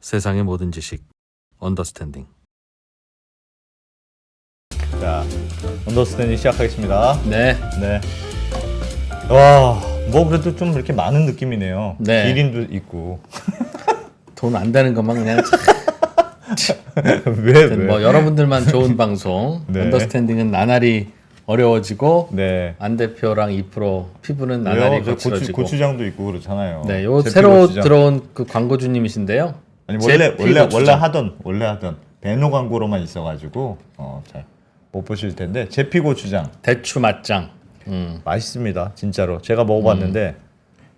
세상의 모든 지식 언더스탠딩. 자, 언더스탠딩 시작하겠습니다. 네. 네. 와, 뭐 그래도 좀 이렇게 많은 느낌이네요. 네. 기린도 있고. 돈 안 되는 것만 그냥 왜? 뭐 여러분들만 좋은 방송. 네. 언더스탠딩은 나날이 어려워지고 네. 안 대표랑 2% 피부는 나날이 왜요? 저 거칠어지고. 고추장도 있고 그렇잖아요. 네, 요 제피 새로 고추장. 들어온 그 광고주님이신데요. 아니 제피 원래 고추장. 하던 배너 광고로만 있어가지고 잘 못 보실 텐데 제피 고추장 대추 맛장. 맛있습니다. 진짜로 제가 먹어봤는데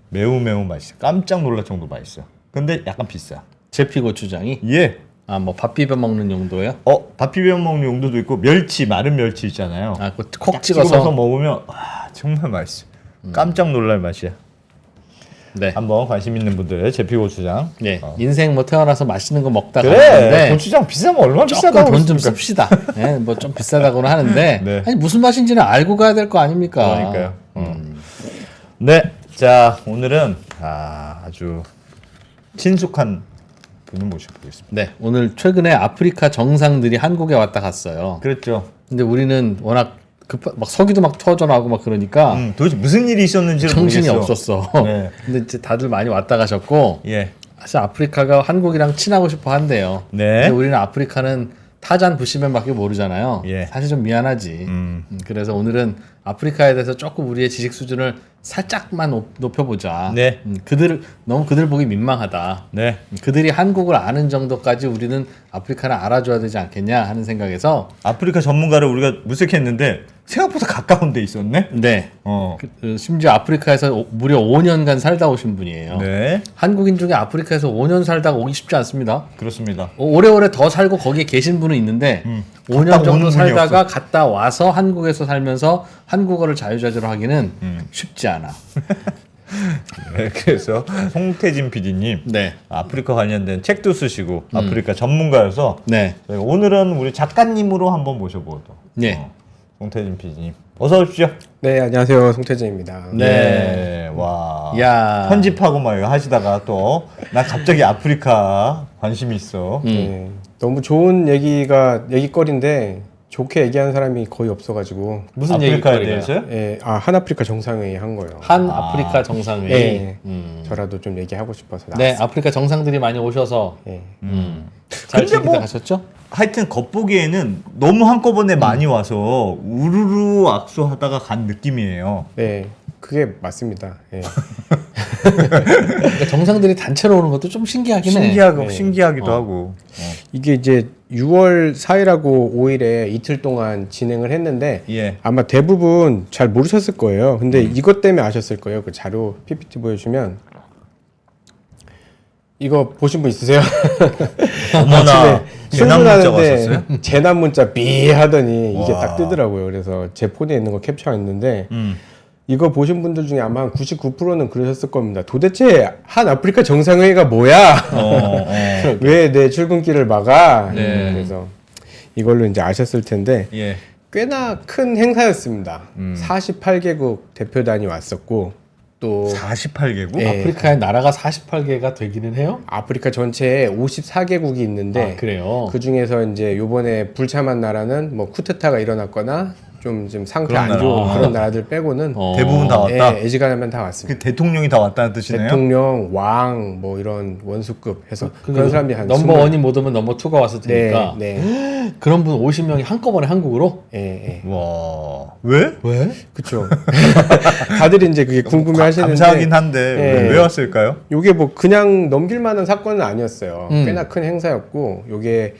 매우 맛있어. 깜짝 놀랄 정도 맛있어. 근데 약간 비싸. 제피 고추장이 예. 뭐 밥 비벼 먹는 용도예요? 밥 비벼 먹는 용도도 있고 멸치 마른 멸치 있잖아요. 콕 딱 찍어서. 먹으면 와, 정말 맛있어. 깜짝 놀랄 맛이야. 네. 한번 관심 있는 분들 제피 고추장. 예. 인생 뭐 태어나서 맛있는 거 먹다 그래. 가는데 고추장 비싸면 얼마나 조금 비싸다고 돈 좀 그랬습니까? 씁시다. 예, 뭐 좀 비싸다고는 하는데 네. 아니 무슨 맛인지는 알고 가야 될 거 아닙니까? 그러니까요. 네. 자, 오늘은 아주 친숙한 분을 모셔보겠습니다. 네, 오늘 최근에 아프리카 정상들이 한국에 왔다 갔어요. 그랬죠. 근데 우리는 워낙 막 서기도 막 터져나오고 막 그러니까 도대체 무슨 일이 있었는지를 정신이 모르겠어. 없었어. 네. 근데 이제 다들 많이 왔다 가셨고 예. 사실 아프리카가 한국이랑 친하고 싶어 한대요. 네. 근데 우리는 아프리카는 타잔 부시맨밖에 모르잖아요. 예. 사실 좀 미안하지. 그래서 오늘은 아프리카에 대해서 조금 우리의 지식 수준을 살짝만 높여보자. 네. 너무 그들 보기 민망하다. 네. 그들이 한국을 아는 정도까지 우리는 아프리카를 알아줘야 되지 않겠냐 하는 생각에서 아프리카 전문가를 우리가 물색했는데 생각보다 가까운 데 있었네. 네. 어. 심지어 아프리카에서 무려 5년간 살다 오신 분이에요. 네. 한국인 중에 아프리카에서 5년 살다가 오기 쉽지 않습니다. 그렇습니다. 오래오래 더 살고 거기에 계신 분은 있는데 갔다 5년 정도 오는 분이 살다가 갔다 와서 한국에서 살면서 한국어를 자유자재로 하기는 쉽지 않아. 네, 그래서 송태진 PD님 네. 아프리카 관련된 책도 쓰시고 아프리카 전문가여서 네. 저희가 오늘은 우리 작가님으로 한번 모셔보도록. 네. 송태진 PD님 어서 오십시오. 네, 안녕하세요. 송태진입니다. 네. 와. 야. 편집하고 막 이거 하시다가 또 나 갑자기 아프리카 관심이 있어. 네, 너무 좋은 얘기거리인데 좋게 얘기하는 사람이 거의 없어가지고 무슨 아프리카에 얘기거리가요? 대해서요? 예, 한아프리카 정상회의 한 거예요. 한 아프리카 정상회의. 네, 저라도 좀 얘기하고 싶어서 네, 나왔어요. 아프리카 정상들이 많이 오셔서 예. 잘 근데 즐기다 뭐- 가셨죠? 하여튼 겉보기에는 너무 한꺼번에 많이 와서 우르르 악수하다가 간 느낌이에요. 네, 그게 맞습니다. 예. 그러니까 정상들이 단체로 오는 것도 좀 신기하긴 해. 신기하고 네. 신기하기도 하고. 이게 이제 6월 4일하고 5일에 이틀 동안 진행을 했는데 예. 아마 대부분 잘 모르셨을 거예요. 근데 이것 때문에 아셨을 거예요. 그 자료 PPT 보여주면 이거 보신 분 있으세요? 어머나 재난 문자가 왔었어요? 재난 문자 삐 하더니 이게 와. 딱 뜨더라고요. 그래서 제 폰에 있는 거 캡처했는데 이거 보신 분들 중에 아마 한 99%는 그러셨을 겁니다. 도대체 한 아프리카 정상회의가 뭐야? 왜 내 출근길을 막아? 네. 그래서 이걸로 이제 아셨을 텐데 예. 꽤나 큰 행사였습니다. 48개국 대표단이 왔었고 또 48개국? 예. 아프리카의 나라가 48개가 되기는 해요? 아프리카 전체에 54개국이 있는데 그래요? 그 중에서 이제 요번에 불참한 나라는 뭐 쿠데타가 일어났거나 좀 상태 그런 안 나라. 좋은 그런 나라들 빼고는 대부분 다 왔다? 예, 애지간하면 다 왔습니다. 그 대통령이 다 왔다는 뜻이네요. 대통령, 왕, 뭐 이런 원수급 해서 근데 그런 사람들이 한 넘버 원이 못 오면 넘버 투가 왔을 네, 테니까 네, 그런 분 50명이 한꺼번에 한국으로? 예, 예. 와. 왜? 왜? 그렇죠. 다들 이제 그게 궁금해하시는데 감사하긴 한데 예. 왜 왔을까요? 요게 뭐 그냥 넘길 만한 사건은 아니었어요. 음. 꽤나 큰 행사였고 요게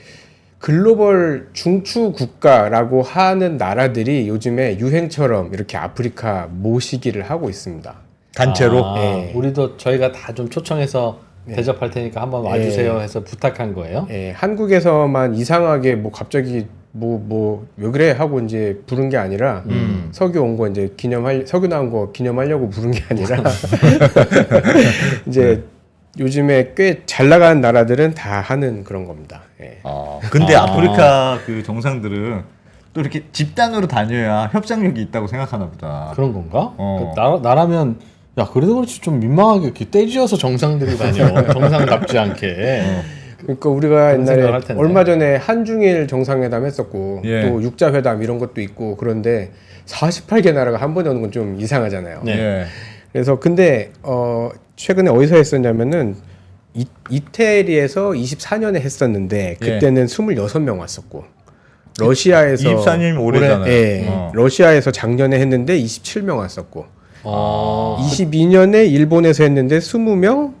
글로벌 중추 국가라고 하는 나라들이 요즘에 유행처럼 이렇게 아프리카 모시기를 하고 있습니다. 단체로. 예. 우리도 저희가 다 좀 초청해서 대접할 테니까 한번 와주세요 예. 해서 부탁한 거예요. 예, 한국에서만 이상하게 뭐 갑자기 뭐 왜 그래 하고 이제 부른 게 아니라 석유 온 거 이제 석유 나온 거 기념하려고 부른 게 아니라 이제 요즘에 꽤 잘 나가는 나라들은 다 하는 그런 겁니다. 예. 근데 아프리카 그 정상들은 또 이렇게 집단으로 다녀야 협상력이 있다고 생각하나 보다. 그런 건가? 어. 그 나라면 야 그래도 그렇지 좀 민망하게 이렇게 떼지어서 정상들이 다녀 정상답지 않게 그러니까 우리가 그런 생각을 옛날에 할 텐데. 얼마 전에 한중일 정상회담 했었고 예. 또 육자회담 이런 것도 있고 그런데 48개 나라가 한 번에 오는 건 좀 이상하잖아요. 네. 예. 그래서 근데 최근에 어디서 했었냐면은 이태리에서 24년에 했었는데 그때는 26명 왔었고 러시아에서 24년이면 오래잖아요. 예. 러시아에서 작년에 했는데 27명 왔었고 어. 22년에 일본에서 했는데 20명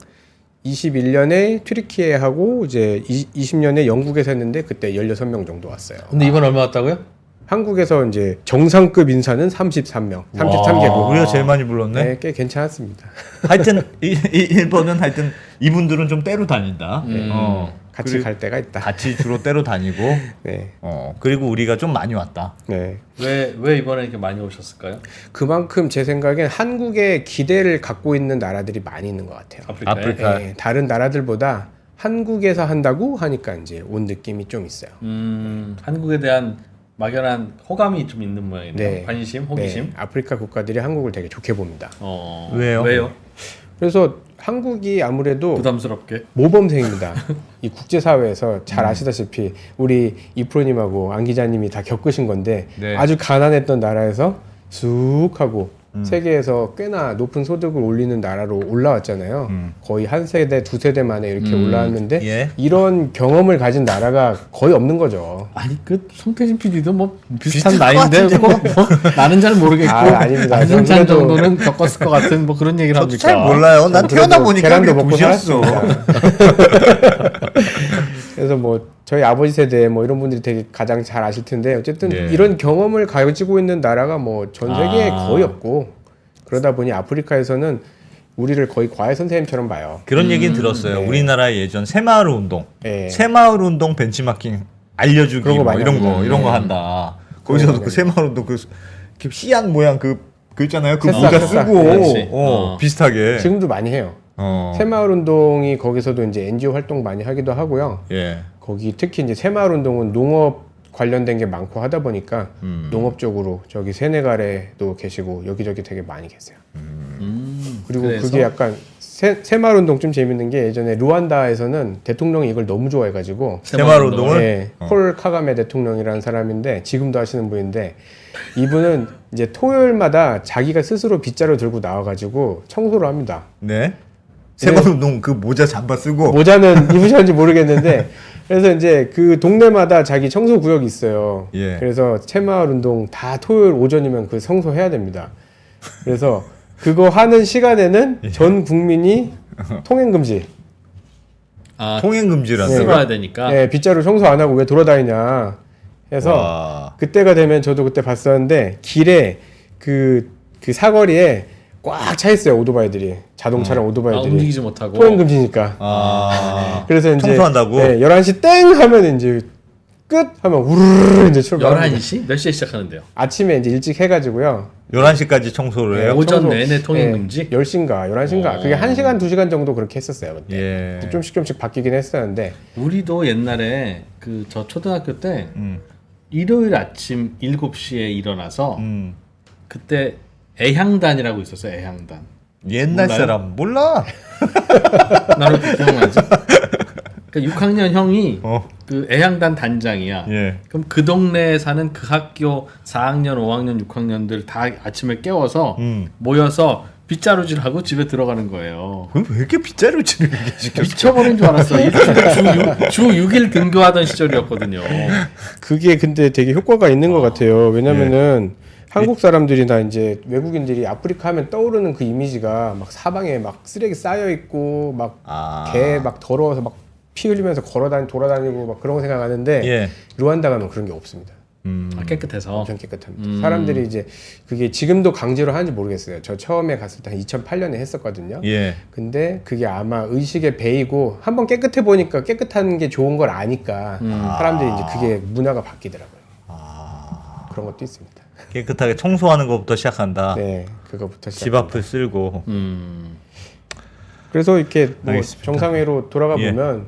21년에 튀르키예 하고 이제 20년에 영국에서 했는데 그때 16명 정도 왔어요. 근데 이번 얼마 왔다고요? 한국에서 이제 정상급 인사는 33명, 33개국. 우리가 제일 많이 불렀네. 네, 꽤 괜찮았습니다. 하여튼 일본은 하여튼 이분들은 좀 때로 다닌다. 같이 그리고 갈 때가 있다. 같이 주로 때로 다니고. 네, 그리고 우리가 좀 많이 왔다. 네. 왜 이번에 이렇게 많이 오셨을까요? 그만큼 제 생각엔 한국에 기대를 갖고 있는 나라들이 많이 있는 것 같아요. 아프리카에. 아프리카. 네, 다른 나라들보다 한국에서 한다고 하니까 이제 온 느낌이 좀 있어요. 한국에 대한 막연한 호감이 좀 있는 모양이네요. 네. 관심, 호기심. 네, 아프리카 국가들이 한국을 되게 좋게 봅니다. 왜요? 왜요? 그래서 한국이 아무래도 부담스럽게. 모범생입니다. 이 국제사회에서 잘 아시다시피 우리 이프로님하고 안 기자님이 다 겪으신 건데 네. 아주 가난했던 나라에서 쑥 하고 세계에서 꽤나 높은 소득을 올리는 나라로 올라왔잖아요. 거의 한 세대, 두 세대 만에 이렇게 올라왔는데 예. 이런 경험을 가진 나라가 거의 없는 거죠. 아니 그 송태진 PD도 뭐 비슷한 비슷한 나이인데 뭐 나는 잘 모르겠고 아닙니다. 안승찬 그래도- 정도는 겪었을 것 같은 뭐 그런 얘기를 저도 합니까? 잘 몰라요. 난 그래도 태어나 보니까 계란도 그게 먹고 도시였어. 살았습니다. 그래서 뭐 저희 아버지 세대 뭐 이런 분들이 되게 가장 잘 아실 텐데 어쨌든 예. 이런 경험을 가지고 있는 나라가 뭐 전 세계에 거의 없고 그러다 보니 아프리카에서는 우리를 거의 과외 선생님처럼 봐요. 그런 얘기는 들었어요. 네. 우리나라 예전 새마을 운동, 예. 새마을 운동 벤치마킹 알려주기 그런 거 뭐 많이 이런 거 하죠. 이런 거 한다. 거기서도 그 새마을 운동 그 씨앗 모양 그 있잖아요. 그 새싹, 모자 새싹. 쓰고 그렇지. 비슷하게. 지금도 많이 해요. 새마을 운동이 거기서도 이제 NGO 활동 많이 하기도 하고요. 예. 거기 특히 이제 새마을 운동은 농업 관련된 게 많고 하다 보니까 농업 쪽으로 저기 세네갈에도 계시고 여기저기 되게 많이 계세요. 그리고 그래서? 그게 약간 새마을 운동 좀 재밌는 게 예전에 루안다에서는 대통령이 이걸 너무 좋아해가지고 새마을 운동을 네, 폴 카가메 대통령이라는 사람인데 지금도 하시는 분인데 이분은 이제 토요일마다 자기가 스스로 빗자루 들고 나와가지고 청소를 합니다. 네. 새마을 운동 그 모자 잠바 쓰고 모자는 입으셨는지 모르겠는데 그래서 이제 그 동네마다 자기 청소 구역이 있어요. 예. 그래서 새마을 운동 다 토요일 오전이면 그 청소해야 됩니다. 그래서 그거 하는 시간에는 전 국민이 통행 금지. 아, 통행 금지라는 쓸어야 되니까. 네, 빗자루 청소 안 하고 왜 돌아다니냐 해서 와. 그때가 되면 저도 그때 봤었는데 길에 그 사거리에 꽉 차 있어요 오토바이들이 자동차랑 오토바이들이 움직이지 못하고. 통행 금지니까. 아. 그래서 이제 청소한다고? 네, 11시 땡 하면 이제 끝 하면 우르르 이제 출발. 11시? 몇 시에 시작하는데요? 아침에 이제 일찍 해가지고요. 11시까지 청소를 해요. 오전 청소- 내내 통행 금지? 10시인가 11시인가 그게 1시간 2시간 정도 그렇게 했었어요 그때. 예. 좀씩 바뀌긴 했었는데 우리도 옛날에 그 저 초등학교 때 음. 일요일 아침 7시에 일어나서 음. 그때 애향단이라고 있었어요. 애향단. 옛날 몰라요? 사람 몰라. 나는 그 기억나지? 그 6학년 형이 어. 그 애향단 단장이야. 예. 그럼 그 동네에 사는 그 학교 4학년, 5학년, 6학년들 다 아침에 깨워서 모여서 빗자루질하고 집에 들어가는 거예요. 왜 이렇게 빗자루 치는 게 시켰어? 미쳐버린 줄 알았어요. 주 6일 등교하던 시절이었거든요. 그게 근데 되게 효과가 있는 것 같아요 왜냐면은 한국 사람들이나 이제 외국인들이 아프리카 하면 떠오르는 그 이미지가 막 사방에 막 쓰레기 쌓여 있고 막 개 막 더러워서 막 피 흘리면서 돌아다니고 막 그런 거 생각하는데 예. 루안다 가면 그런 게 없습니다. 깨끗해서. 엄청 깨끗합니다. 사람들이 이제 그게 지금도 강제로 하는지 모르겠어요. 저 처음에 갔을 때 한 2008년에 했었거든요. 예. 근데 그게 아마 의식의 배이고 한번 깨끗해 보니까 깨끗한 게 좋은 걸 아니까 사람들이 이제 그게 문화가 바뀌더라고요. 그런 것도 있습니다. 깨끗하게 청소하는 것부터 시작한다. 네, 그거부터 시작. 집 앞을 쓸고. 그래서 이렇게 뭐 알겠습니다. 정상회로 돌아가 예. 보면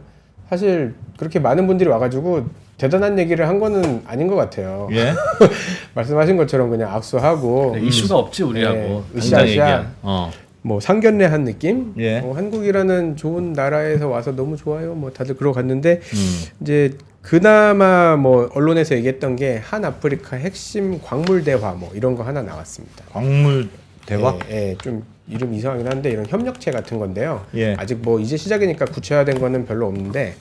사실 그렇게 많은 분들이 와가지고 대단한 얘기를 한 거는 아닌 것 같아요. 예. 말씀하신 것처럼 그냥 악수하고 이슈가 없지 우리하고. 네, 당장 으쌰으쌰. 얘기한. 뭐 상견례한 느낌? 예. 한국이라는 좋은 나라에서 와서 너무 좋아요. 뭐 다들 그러고 갔는데 이제 그나마 뭐 언론에서 얘기했던 게 한 아프리카 핵심 광물 대화 뭐 이런 거 하나 나왔습니다. 광물 대화? 예, 좀 이름 이상하긴 한데 이런 협력체 같은 건데요. 예. 아직 뭐 이제 시작이니까 구체화된 거는 별로 없는데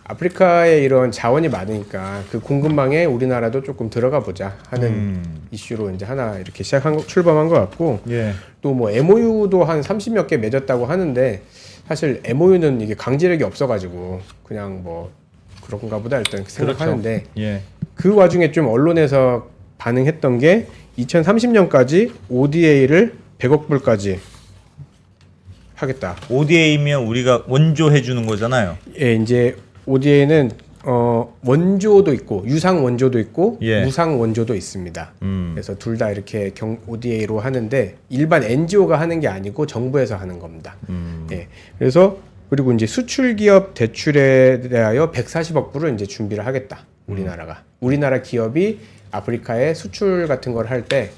아프리카에 이런 자원이 많으니까 그 공급망에 우리나라도 조금 들어가 보자 하는 이슈로 이제 하나 이렇게 출범한 것 같고 예. 또 뭐 MOU도 한 30몇 개 맺었다고 하는데 사실 MOU는 이게 강제력이 없어가지고 그냥 뭐 그런가 보다 일단 생각하는데 예. 그 와중에 좀 언론에서 반응했던 게 2030년까지 ODA를 100억 불까지 하겠다. ODA면 우리가 원조해 주는 거잖아요. 예, 이제 ODA는 원조도 있고 유상 원조도 있고 예. 무상 원조도 있습니다. 그래서 둘 다 이렇게 ODA로 하는데 일반 NGO가 하는 게 아니고 정부에서 하는 겁니다. 예, 그래서 그리고 이제 수출 기업 대출에 대하여 140억 불을 이제 준비를 하겠다. 우리나라가 우리나라 기업이 아프리카에 수출 같은 걸 할 때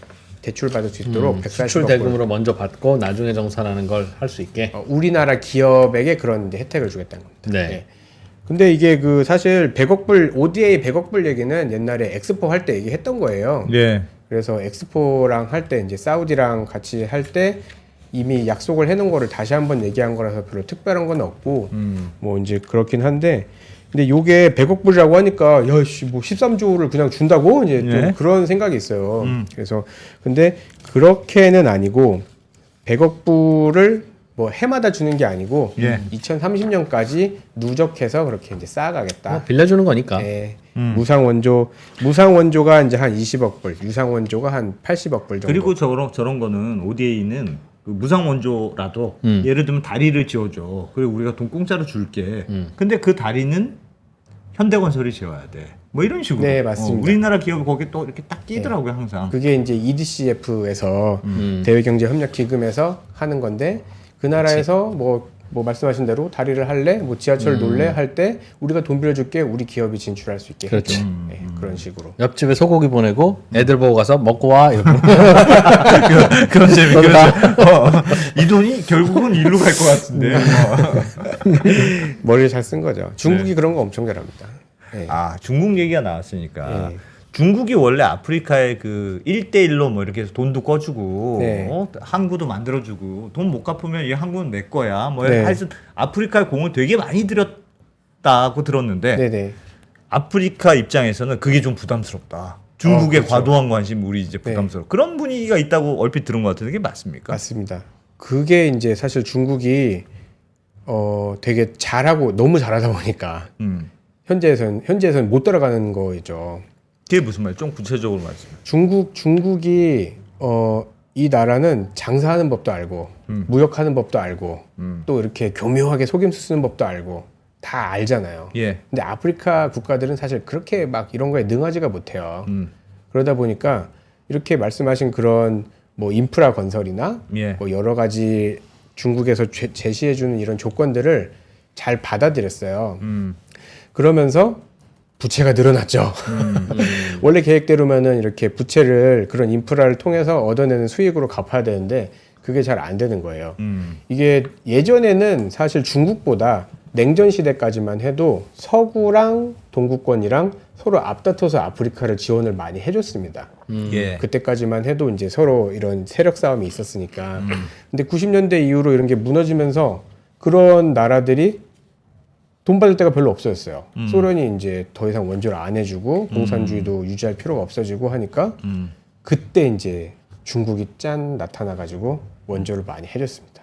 대출 받을 수 있도록 140억 수출 불. 대금으로 먼저 받고 나중에 정산하는 걸 할 수 있게. 우리나라 기업에게 그런 이제 혜택을 주겠다는 겁니다. 네. 예. 근데 이게 그 사실 100억 불 ODA 100억 불 얘기는 옛날에 엑스포 할 때 얘기했던 거예요. 예. 그래서 엑스포랑 할 때 이제 사우디랑 같이 할 때 이미 약속을 해놓은 거를 다시 한번 얘기한 거라서 별로 특별한 건 없고 뭐 이제 그렇긴 한데 근데 요게 100억 불이라고 하니까 야씨 뭐 13조를 그냥 준다고 이제 좀 예. 그런 생각이 있어요. 그래서 근데 그렇게는 아니고 100억 불을 뭐 해마다 주는 게 아니고 예. 2030년까지 누적해서 그렇게 이제 쌓아가겠다. 빌려주는 거니까. 예. 무상 원조가 이제 한 20억 불, 유상 원조가 한 80억 불 정도. 그리고 저런 거는 ODA는 그 무상 원조라도 예를 들면 다리를 지어줘. 그리고 우리가 돈 공짜로 줄게. 근데 그 다리는 현대건설이 지어야 돼. 뭐 이런 식으로. 네, 맞습니다. 우리나라 기업이 거기 또 이렇게 딱 끼더라고요, 항상. 그게 이제 EDCF에서 대외경제협력기금에서 하는 건데 그 나라에서 뭐 말씀하신 대로 다리를 할래, 뭐 지하철 놀래 할 때 우리가 돈 빌려줄게, 우리 기업이 진출할 수 있게. 그렇지. 해줘. 네, 그런 식으로. 옆집에 소고기 보내고 애들 보고 가서 먹고 와 이렇게. 그런 재미. 이 돈이 결국은 일로 갈 것 같은데. 머리를 잘 쓴 거죠. 중국이 그런 거 엄청 잘합니다. 네. 아, 중국 얘기가 나왔으니까. 네. 중국이 원래 아프리카에 그 1대1로 뭐 이렇게 해서 돈도 꺼주고, 네. 항구도 만들어주고, 돈 못 갚으면 이 항구는 내 거야. 뭐 네. 하여튼 아프리카에 공을 되게 많이 들였다고 들었는데, 네네. 아프리카 입장에서는 그게 좀 부담스럽다. 중국의 그렇죠. 과도한 관심 우리 이제 부담스러워. 그런 분위기가 있다고 얼핏 들은 것 같은데 그게 맞습니까? 맞습니다. 그게 이제 사실 중국이 되게 잘하고 너무 잘하다 보니까 현재에서는 못 따라가는 거죠. 그게 무슨 말이에요? 좀 구체적으로 말씀해. 중국이 이 나라는 장사하는 법도 알고 무역하는 법도 알고 또 이렇게 교묘하게 속임수 쓰는 법도 알고 다 알잖아요. 예. 근데 아프리카 국가들은 사실 그렇게 막 이런 거에 능하지가 못해요. 그러다 보니까 이렇게 말씀하신 그런 뭐 인프라 건설이나 예. 뭐 여러 가지 중국에서 제시해주는 이런 조건들을 잘 받아들였어요. 그러면서 부채가 늘어났죠. 원래 계획대로면은 이렇게 부채를 그런 인프라를 통해서 얻어내는 수익으로 갚아야 되는데 그게 잘 안 되는 거예요. 이게 예전에는 사실 중국보다 냉전 시대까지만 해도 서구랑 동구권이랑 서로 앞다퉈서 아프리카를 지원을 많이 해줬습니다. 예. 그때까지만 해도 이제 서로 이런 세력 싸움이 있었으니까. 근데 90년대 이후로 이런 게 무너지면서 그런 나라들이 돈 받을 데가 별로 없어졌어요. 소련이 이제 더 이상 원조를 안 해주고 공산주의도 유지할 필요가 없어지고 하니까 그때 이제 중국이 짠 나타나가지고 원조를 많이 해줬습니다.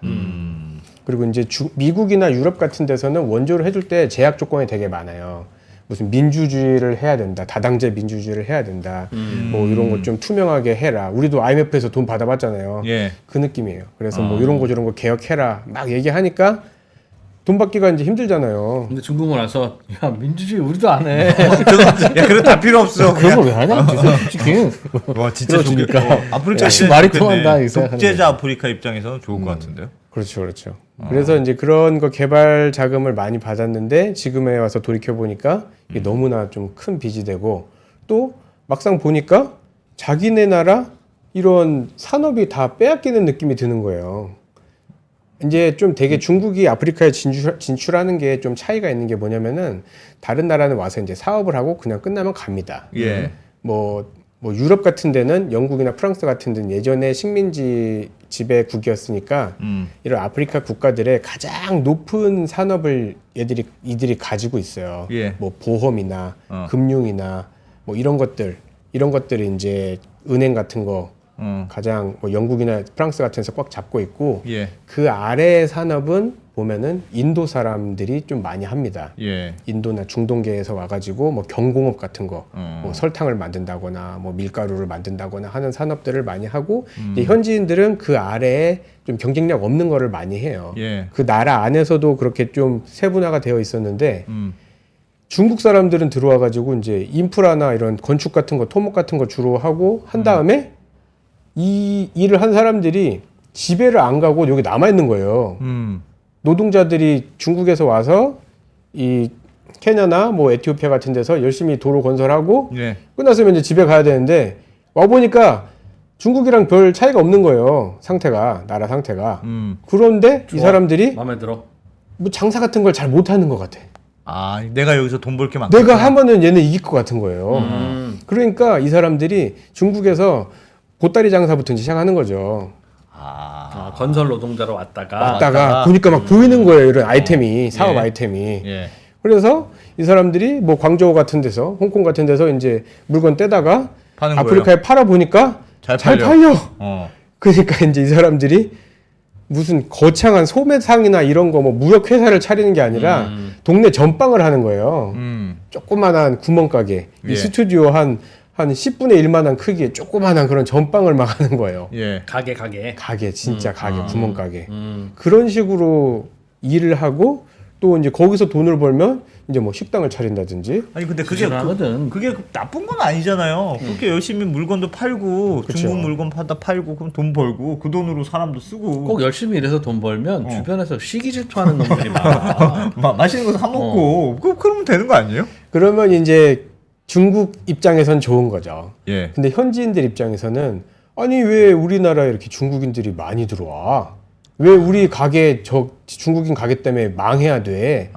그리고 이제 미국이나 유럽 같은 데서는 원조를 해줄 때 제약 조건이 되게 많아요. 무슨 민주주의를 해야 된다, 다당제 민주주의를 해야 된다, 뭐 이런 거 좀 투명하게 해라. 우리도 IMF에서 돈 받아봤잖아요. 예. 그 느낌이에요. 그래서 뭐 이런 거 저런 거 개혁해라 막 얘기하니까 돈 받기가 이제 힘들잖아요. 근데 중국은 와서 야 민주주의 우리도 안 해. 야, 그래 다 필요 없어. 그런 걸 왜 하냐? 솔직히. 와, 진짜 그러니까. 아프리카 역시 말이 통한다, 이 생각하는 독재자 아프리카 입장에서는 좋을 것 같은데요. 그렇죠, 그렇죠. 그래서 이제 그런 거 개발 자금을 많이 받았는데 지금에 와서 돌이켜 보니까 이게 너무나 좀 큰 빚이 되고 또 막상 보니까 자기네 나라 이런 산업이 다 빼앗기는 느낌이 드는 거예요. 이제 좀 되게 중국이 아프리카에 진출하는 게 좀 차이가 있는 게 뭐냐면은 다른 나라는 와서 이제 사업을 하고 그냥 끝나면 갑니다. 예. 뭐 유럽 같은 데는 영국이나 프랑스 같은 데는 예전에 식민지 지배국이었으니까 이런 아프리카 국가들의 가장 높은 산업을 이들이 가지고 있어요. 예. 뭐 보험이나 금융이나 뭐 이런 것들이 이제 은행 같은 거 가장 뭐 영국이나 프랑스 같은 데서 꽉 잡고 있고 예. 그 아래의 산업은 보면은 인도 사람들이 좀 많이 합니다. 예. 인도나 중동계에서 와가지고 뭐 경공업 같은 거, 뭐 설탕을 만든다거나 뭐 밀가루를 만든다거나 하는 산업들을 많이 하고 이제 현지인들은 그 아래에 좀 경쟁력 없는 거를 많이 해요. 예. 그 나라 안에서도 그렇게 좀 세분화가 되어 있었는데 중국 사람들은 들어와가지고 이제 인프라나 이런 건축 같은 거, 토목 같은 거 주로 하고 한 다음에 이 일을 한 사람들이 집에를 안 가고 여기 남아 있는 거예요. 노동자들이 중국에서 와서 이 케냐나 뭐 에티오피아 같은 데서 열심히 도로 건설하고 예. 끝났으면 이제 집에 가야 되는데 와 보니까 중국이랑 별 차이가 없는 거예요. 나라 상태가. 그런데 이 좋아. 사람들이 마음에 들어. 뭐 장사 같은 걸 잘 못하는 것 같아. 아, 내가 여기서 돈 벌 게 많고. 내가 하면은 얘는 이길 것 같은 거예요. 그러니까 이 사람들이 중국에서 보따리 장사부터 이제 시작하는 거죠. 건설 노동자로 왔다가 왔다가 보니까 막 보이는 거예요. 이런 아이템이 사업 아이템이. 예. 그래서 이 사람들이 뭐 광저우 같은 데서 홍콩 같은 데서 이제 물건 떼다가 파는 아프리카에 팔아 보니까 잘 잘 팔려. 팔려. 그러니까 이제 이 사람들이 무슨 거창한 소매상이나 이런 거 뭐 무역 회사를 차리는 게 아니라 동네 전빵을 하는 거예요. 조그만한 구멍가게, 예. 이 스튜디오 한 10분의 1만한 크기의 조그만한 그런 전빵을 막 하는 거예요. 예. 가게. 진짜 가게, 구멍가게. 그런 식으로 일을 하고 또 이제 거기서 돈을 벌면 이제 뭐 식당을 차린다든지. 아니 근데 부지런하거든. 그게 나쁜 건 아니잖아요. 그렇게 열심히 물건도 팔고 그쵸. 중국 물건 파다 팔고 그럼 돈 벌고 그 돈으로 사람도 쓰고 꼭 열심히 일해서 돈 벌면 주변에서 시기 질투하는 놈들이 많아. 맛있는 거 사 먹고 그러면 되는 거 아니에요? 그러면 이제 중국 입장에선 좋은 거죠. 예. 근데 현지인들 입장에서는 아니 왜 우리나라에 이렇게 중국인들이 많이 들어와? 왜 우리 가게 중국인 가게 때문에 망해야 돼?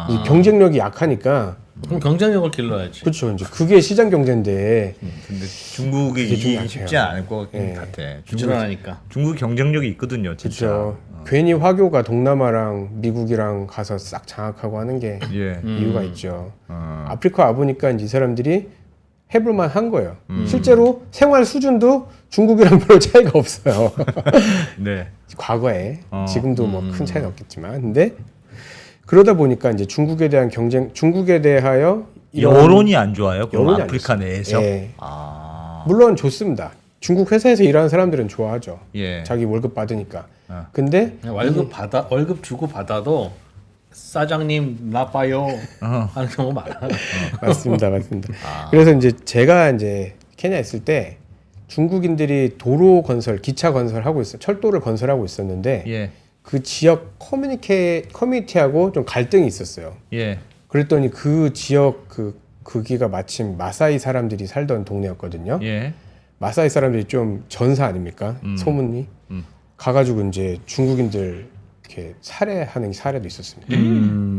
이 경쟁력이 약하니까. 그럼 경쟁력을 길러야지. 그렇죠. 이제 그게 시장 경제인데 근데 중국이 그게 좀 이기기 쉽지 약해요. 않을 것 예. 같아. 부지런하니까. 중국 경쟁력이 있거든요, 진짜. 그렇죠. 괜히 화교가 동남아랑 미국이랑 가서 싹 장악하고 하는 게 예. 이유가 있죠. 아프리카 와 보니까 이제 이 사람들이 해볼만 한 거예요. 실제로 생활 수준도 중국이랑 별로 차이가 없어요. 네. 과거에 지금도 뭐 큰 차이는 없겠지만, 근데 그러다 보니까 이제 중국에 대하여 이런 여론이 안 좋아요. 그럼 여론이 안 아프리카 좋습니다. 내에서. 예. 물론 좋습니다. 중국 회사에서 일하는 사람들은 좋아하죠. 예. 자기 월급 받으니까. 근데 월급 주고 받아도 사장님 나빠요 하는 경우 많아. 맞습니다. 그래서 이제 제가 이제 케냐 있을 때 중국인들이 도로 건설, 기차 건설하고 철도를 건설하고 있었는데 예. 그 지역 커뮤니티하고 좀 갈등이 있었어요. 예. 그랬더니 그 지역 거기가 마침 마사이 사람들이 살던 동네였거든요. 예. 마사이 사람들이 좀 전사 아닙니까? 소문이 가가지고 이제 중국인들 이렇게 살해하는 사례도 있었습니다.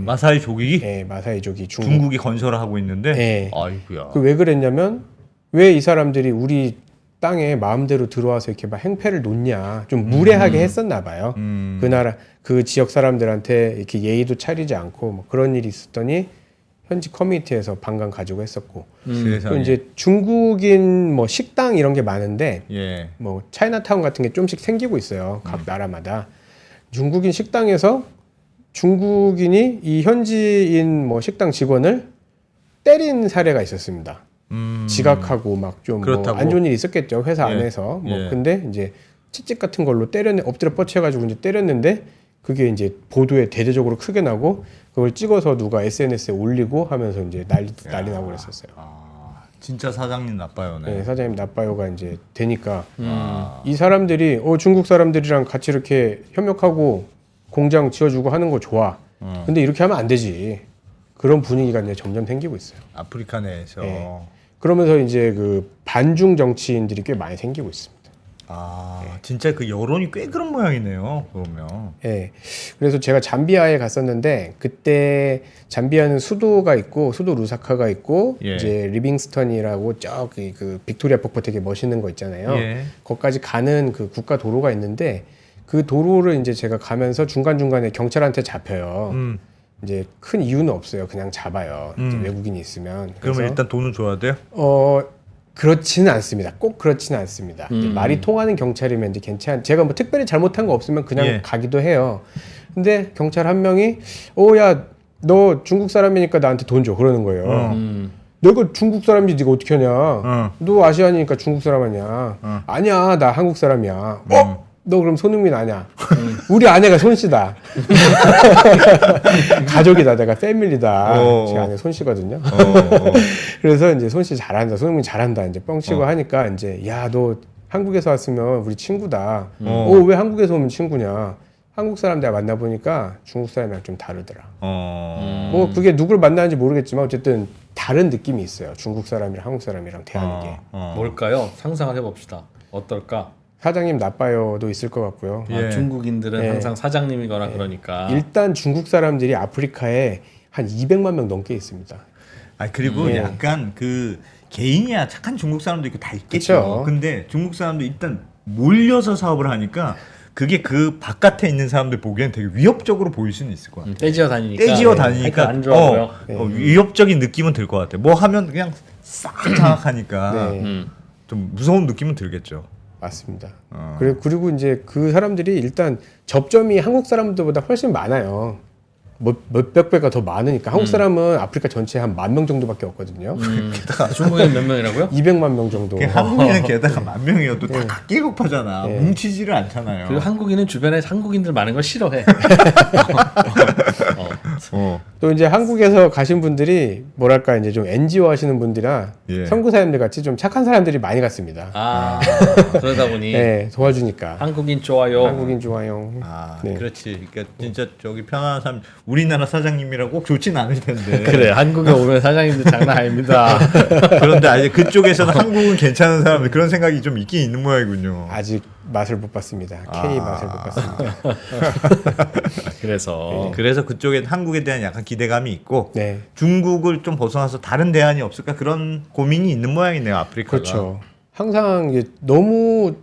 마사이 족이 네, 마사이족이 중국이 건설을 하고 있는데. 네. 아이고야. 그 왜 그랬냐면 왜 이 사람들이 우리 땅에 마음대로 들어와서 이렇게 막 행패를 놓냐 좀 무례하게 했었나 봐요. 그 나라 그 지역 사람들한테 이렇게 예의도 차리지 않고 뭐 그런 일이 있었더니 현지 커뮤니티에서 반감 가지고 했었고 또 세상에. 이제 중국인 뭐 식당 이런 게 많은데 예. 뭐 차이나타운 같은 게 좀씩 생기고 있어요. 각 나라마다 중국인 식당에서 중국인이 이 현지인 뭐 식당 직원을 때린 사례가 있었습니다. 지각하고 막 좀 뭐 그렇다고? 안 좋은 일이 있었겠죠. 회사 예. 안에서 뭐 예. 근데 이제 채찍 같은 걸로 엎드려 뻗쳐가지고 이제 때렸는데 그게 이제 보도에 대대적으로 크게 나고 그걸 찍어서 누가 SNS에 올리고 하면서 이제 난리 나고 그랬었어요. 진짜 사장님 나빠요. 네. 네, 사장님 나빠요가 이제 되니까 이 사람들이 중국 사람들이랑 같이 이렇게 협력하고 공장 지어주고 하는 거 좋아. 근데 이렇게 하면 안 되지. 그런 분위기가 이제 점점 생기고 있어요. 아프리카 내에서. 네. 그러면서 이제 그 반중 정치인들이 꽤 많이 생기고 있습니다. 진짜 그 여론이 꽤 그런 모양이네요. 그러면. 예. 그래서 제가 잠비아에 갔었는데 그때 잠비아는 수도가 있고 수도 루사카가 있고 예. 이제 리빙스턴이라고 저기 그 빅토리아 폭포 되게 멋있는 거 있잖아요. 예. 거기까지 가는 그 국가 도로가 있는데 그 도로를 이제 제가 가면서 중간중간에 경찰한테 잡혀요. 이제 큰 이유는 없어요. 그냥 잡아요. 이제 외국인이 있으면. 그러면 그래서 일단 돈은 줘야 돼요? 그렇지는 않습니다. 꼭 그렇지는 않습니다. 이제 말이 통하는 경찰이면 이제 제가 뭐 특별히 잘못한 거 없으면 그냥 예. 가기도 해요. 근데 경찰 한 명이 야, 너 중국 사람이니까 나한테 돈 줘. 그러는 거예요. 내가 중국 사람인지 네가 어떻게 하냐? 너 아시아니까 중국 사람 아니야? 아니야, 나 한국 사람이야. 너 그럼 손흥민 아냐? 우리 아내가 손씨다. 가족이다. 내가 패밀리다. 제 아내 손씨거든요. 그래서 이제 손씨 잘한다. 손흥민 잘한다. 이제 뻥치고 하니까 이제 야, 너 한국에서 왔으면 우리 친구다. 왜 한국에서 오면 친구냐? 한국 사람 내가 만나보니까 중국 사람이랑 좀 다르더라. 뭐 그게 누굴 만나는지 모르겠지만 어쨌든 다른 느낌이 있어요. 중국 사람이랑 한국 사람이랑 대하는 게. 뭘까요? 상상을 해봅시다. 어떨까? 사장님 나빠요도 있을 것 같고요. 예. 중국인들은 항상 사장님이거나 그러니까. 일단 중국 사람들이 아프리카에 한 200만 명 넘게 있습니다. 그리고 약간 그 개인이야 착한 중국 사람도 있고 다 있겠죠. 그쵸. 근데 중국 사람도 일단 몰려서 사업을 하니까 그게 그 바깥에 있는 사람들 보기엔 되게 위협적으로 보일 수는 있을 것 같아요. 떼지어 다니니까. 떼지어 다니니까 안 좋아 보여. 위협적인 느낌은 들 것 같아요. 뭐 하면 그냥 싹 장악하니까 네. 좀 무서운 느낌은 들겠죠. 맞습니다. 그리고 이제 그 사람들이 일단 접점이 한국 사람들보다 훨씬 많아요. 몇백 배가 더 많으니까 한국 사람은 아프리카 전체에 한 10,000명 정도밖에 없거든요. 중국에는 몇 명이라고요? 200만 명 정도. 한국인은 게다가 10,000명이어도 다 각계급하잖아. 뭉치지를 않잖아요. 그리고 한국인은 주변에 한국인들 많은 걸 싫어해. 또 이제 한국에서 가신 분들이 뭐랄까 이제 좀 NGO 하시는 분들이나 예. 선교사님들 같이 좀 착한 사람들이 많이 갔습니다. 그러다 보니 네, 도와주니까. 한국인 좋아요. 한국인 좋아요. 네. 그렇지. 그러니까 진짜 저기 편안한 사람, 우리나라 사장님이라 꼭 좋진 않을 텐데. 그래, 한국에 오면 사장님들 장난 아닙니다. 그런데 아직 그쪽에서는 한국은 괜찮은 사람들 그런 생각이 좀 있긴 있는 모양이군요. 아직 맛을 못 봤습니다. K 맛을 못 봤습니다. 그래서 그쪽엔 한국에 대한 약간 기대감이 있고 네. 중국을 좀 벗어나서 다른 대안이 없을까 그런 고민이 있는 모양이네요. 아프리카가. 그렇죠. 항상 이게 너무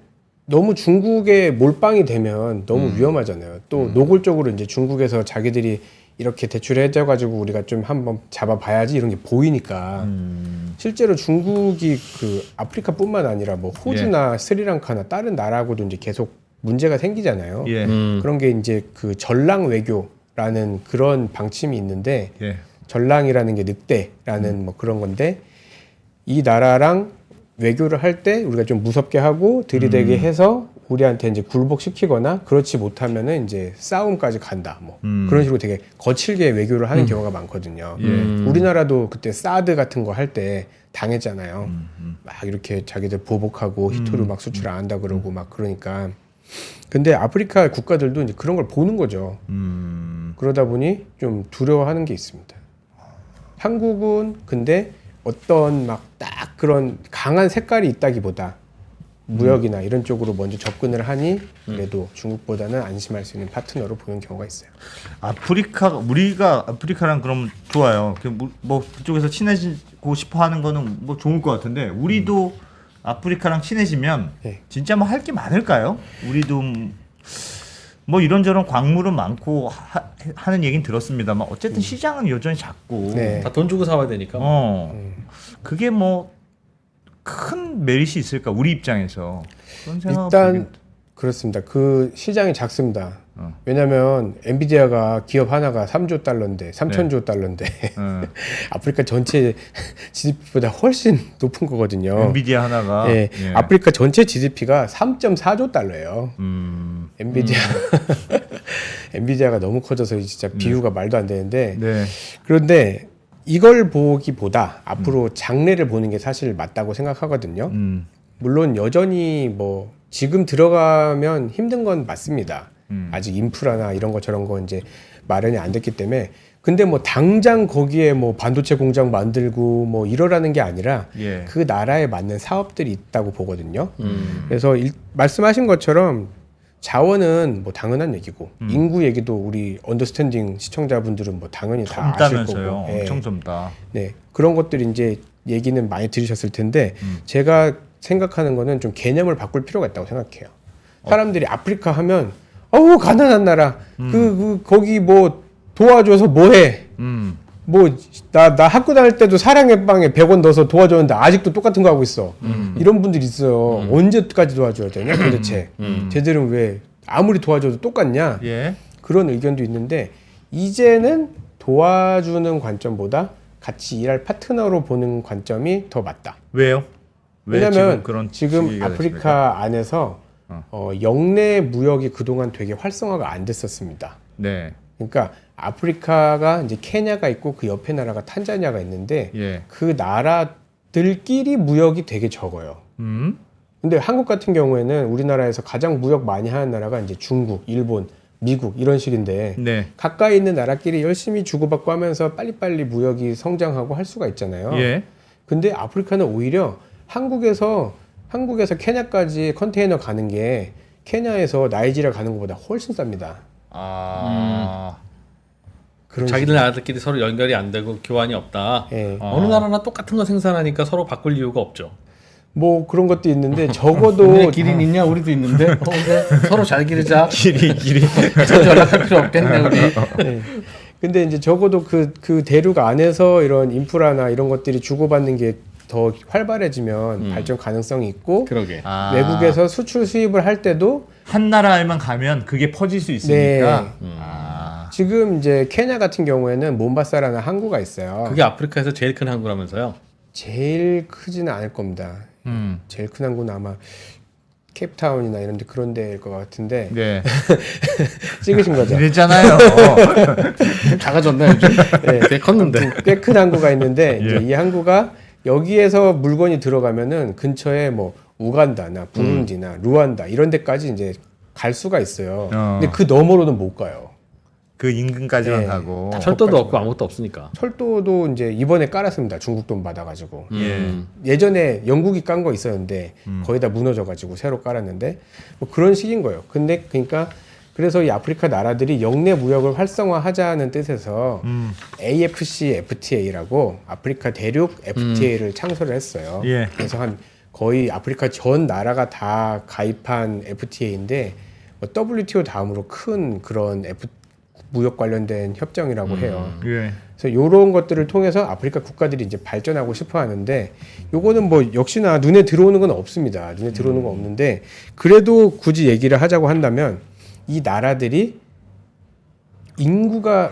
중국에 몰빵이 되면 너무 위험하잖아요. 또 노골적으로 이제 중국에서 자기들이 이렇게 대출해줘가지고 우리가 좀 한번 잡아봐야지 이런 게 보이니까 실제로 중국이 그 아프리카뿐만 아니라 뭐 호주나 스리랑카나 다른 나라하고도 이제 계속 문제가 생기잖아요. 예. 그런 게 이제 그 전랑 외교라는 그런 방침이 있는데 예. 전랑이라는 게 늑대라는 뭐 그런 건데 이 나라랑 외교를 할 때 우리가 좀 무섭게 하고 들이대게 해서 우리한테 이제 굴복시키거나 그렇지 못하면은 이제 싸움까지 간다. 뭐 그런 식으로 되게 거칠게 외교를 하는 경우가 많거든요. 우리나라도 그때 사드 같은 거 할 때 당했잖아요. 막 이렇게 자기들 보복하고 히토류 막 수출 안 한다 그러고 막 그러니까. 근데 아프리카 국가들도 이제 그런 걸 보는 거죠. 그러다 보니 좀 두려워하는 게 있습니다. 한국은 근데 어떤 막 딱 그런 강한 색깔이 있다기보다 무역이나 이런 쪽으로 먼저 접근을 하니 그래도 중국보다는 안심할 수 있는 파트너로 보는 경우가 있어요. 우리가 아프리카랑 그럼 좋아요. 뭐 그쪽에서 친해지고 싶어 하는 거는 뭐 좋을 것 같은데 우리도 아프리카랑 친해지면 네. 진짜 뭐 할 게 많을까요? 우리도 뭐 이런저런 광물은 많고 하는 얘기는 들었습니다만 어쨌든 시장은 여전히 작고 네. 다 돈 주고 사와야 되니까. 그게 뭐 큰 메리트 있을까 우리 입장에서 그런 생각 일단 그렇습니다. 그 시장이 작습니다. 왜냐하면 엔비디아가 기업 하나가 3조 달러인데 3천조 달러인데 아프리카 전체 GDP보다 훨씬 높은 거거든요. 엔비디아 하나가 예, 예. 아프리카 전체 GDP가 3.4조 달러예요. 엔비디아가 너무 커져서 진짜 비유가 말도 안 되는데 네. 그런데 이걸 보기보다 앞으로 장래를 보는 게 사실 맞다고 생각하거든요. 물론 여전히 뭐 지금 들어가면 힘든 건 맞습니다. 아직 인프라나 이런 것처럼 거 이제 마련이 안 됐기 때문에 근데 뭐 당장 거기에 뭐 반도체 공장 만들고 뭐 이러라는 게 아니라 예. 그 나라에 맞는 사업들이 있다고 보거든요. 그래서 말씀하신 것처럼 자원은 뭐 당연한 얘기고 인구 얘기도 우리 언더스탠딩 시청자분들은 뭐 당연히 다 아실 거고. 젊다면서요. 예. 엄청 젊다. 네, 그런 것들이 이제 얘기는 많이 들으셨을 텐데 제가 생각하는 거는 좀 개념을 바꿀 필요가 있다고 생각해요. 사람들이 아프리카 하면 어우 가난한 나라 거기 뭐 도와줘서 뭐해? 뭐 나 학교 다닐 때도 사랑의 빵에 100원 넣어서 도와줬는데 아직도 똑같은 거 하고 있어. 이런 분들이 있어요. 언제까지 도와줘야 되냐 도대체? 쟤들은 왜 아무리 도와줘도 똑같냐? 예. 그런 의견도 있는데 이제는 도와주는 관점보다 같이 일할 파트너로 보는 관점이 더 맞다. 왜요? 왜 왜냐면 지금 지금 아프리카 안에서 영내 무역이 그동안 되게 활성화가 안 됐었습니다. 네. 그러니까 아프리카가 이제 케냐가 있고 그 옆에 나라가 탄자니아가 있는데 예. 그 나라들끼리 무역이 되게 적어요. 근데 한국 같은 경우에는 우리나라에서 가장 무역 많이 하는 나라가 이제 중국, 일본, 미국 이런 식인데 네. 가까이 있는 나라끼리 열심히 주고받고 하면서 빨리빨리 무역이 성장하고 할 수가 있잖아요. 예. 근데 아프리카는 오히려 한국에서 케냐까지 컨테이너 가는 게 케냐에서 나이지리아 가는 것보다 훨씬 쌉니다. 그런 자기들 나라들끼리 서로 연결이 안 되고 교환이 없다. 예. 어느 나라나 똑같은 거 생산하니까 서로 바꿀 이유가 없죠. 뭐 그런 것도 있는데 적어도 너네 기린 있냐? 우리도 있는데. 근데 서로 잘 기르자. 길이. 자주 연락할 필요 없겠네 우리. 네. 근데 이제 적어도 그 대륙 안에서 이런 인프라나 이런 것들이 주고받는 게 더 활발해지면 발전 가능성이 있고 그러게. 외국에서 수출 수입을 할 때도 한 나라에만 가면 그게 퍼질 수 있으니까. 지금 이제 케냐 같은 경우에는 몬바사라는 항구가 있어요. 그게 아프리카에서 제일 큰 항구라면서요. 제일 크지는 않을 겁니다. 제일 큰 항구는 아마 케이프타운이나 이런 데 그런 데일 것 같은데 네. 찍으신 거죠? 그랬잖아요. 작아졌네 요즘. 네. 꽤 컸는데. 꽤 큰 항구가 있는데 예. 이제 이 항구가 여기에서 물건이 들어가면은 근처에 뭐 우간다나 부룬디나 루안다 이런 데까지 이제 갈 수가 있어요. 근데 그 너머로는 못 가요. 그 인근까지만 네. 가고. 철도도 없고 아무것도 없으니까. 철도도 이제 이번에 깔았습니다. 중국 돈 받아가지고. 예. 예전에 영국이 깐 거 있었는데 거의 다 무너져가지고 새로 깔았는데 뭐 그런 식인 거예요. 근데 그러니까 그래서 이 아프리카 나라들이 영내 무역을 활성화하자는 뜻에서 AFCFTA라고 아프리카 대륙 FTA를 창설을 했어요. 예. 그래서 한 거의 아프리카 전 나라가 다 가입한 FTA인데 뭐 WTO 다음으로 큰 그런 무역 관련된 협정이라고 해요. 예. 그래서 이런 것들을 통해서 아프리카 국가들이 이제 발전하고 싶어 하는데 요거는 뭐 역시나 눈에 들어오는 건 없습니다. 눈에 들어오는 건 없는데 그래도 굳이 얘기를 하자고 한다면 이 나라들이 인구가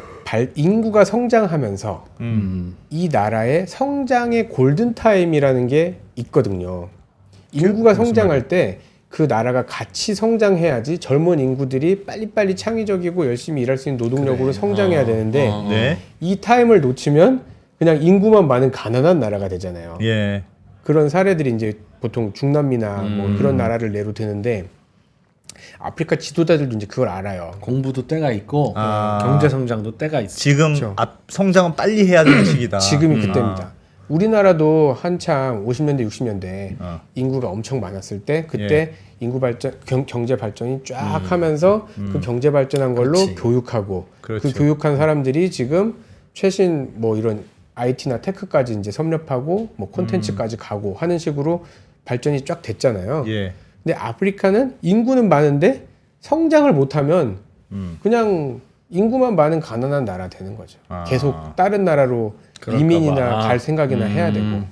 성장하면서 이 나라의 성장의 골든타임이라는 게 있거든요. 인구가 성장할 때 그 나라가 같이 성장해야지 젊은 인구들이 빨리빨리 창의적이고 열심히 일할 수 있는 노동력으로 성장해야 되는데 네. 이 타임을 놓치면 그냥 인구만 많은 가난한 나라가 되잖아요. 예. 그런 사례들이 이제 보통 중남미나 뭐 그런 나라를 예로 드는데 아프리카 지도자들도 이제 그걸 알아요. 공부도 때가 있고 경제 성장도 때가 있어. 지금 그렇죠. 성장은 빨리 해야 되는 시기다. 지금이 그때입니다. 우리나라도 한창 50년대, 60년대 인구가 엄청 많았을 때 그때 인구 발전, 경제 발전이 쫙 하면서 그 경제 발전한 걸로 그렇지. 교육하고 그렇죠. 그 교육한 사람들이 지금 최신 뭐 이런 IT나 테크까지 이제 섭렵하고 뭐 콘텐츠까지 가고 하는 식으로 발전이 쫙 됐잖아요. 예. 근데 아프리카는 인구는 많은데 성장을 못하면 그냥 인구만 많은 가난한 나라 되는 거죠. 계속 다른 나라로 그럴까 이민이나 봐. 갈 생각이나 해야 되고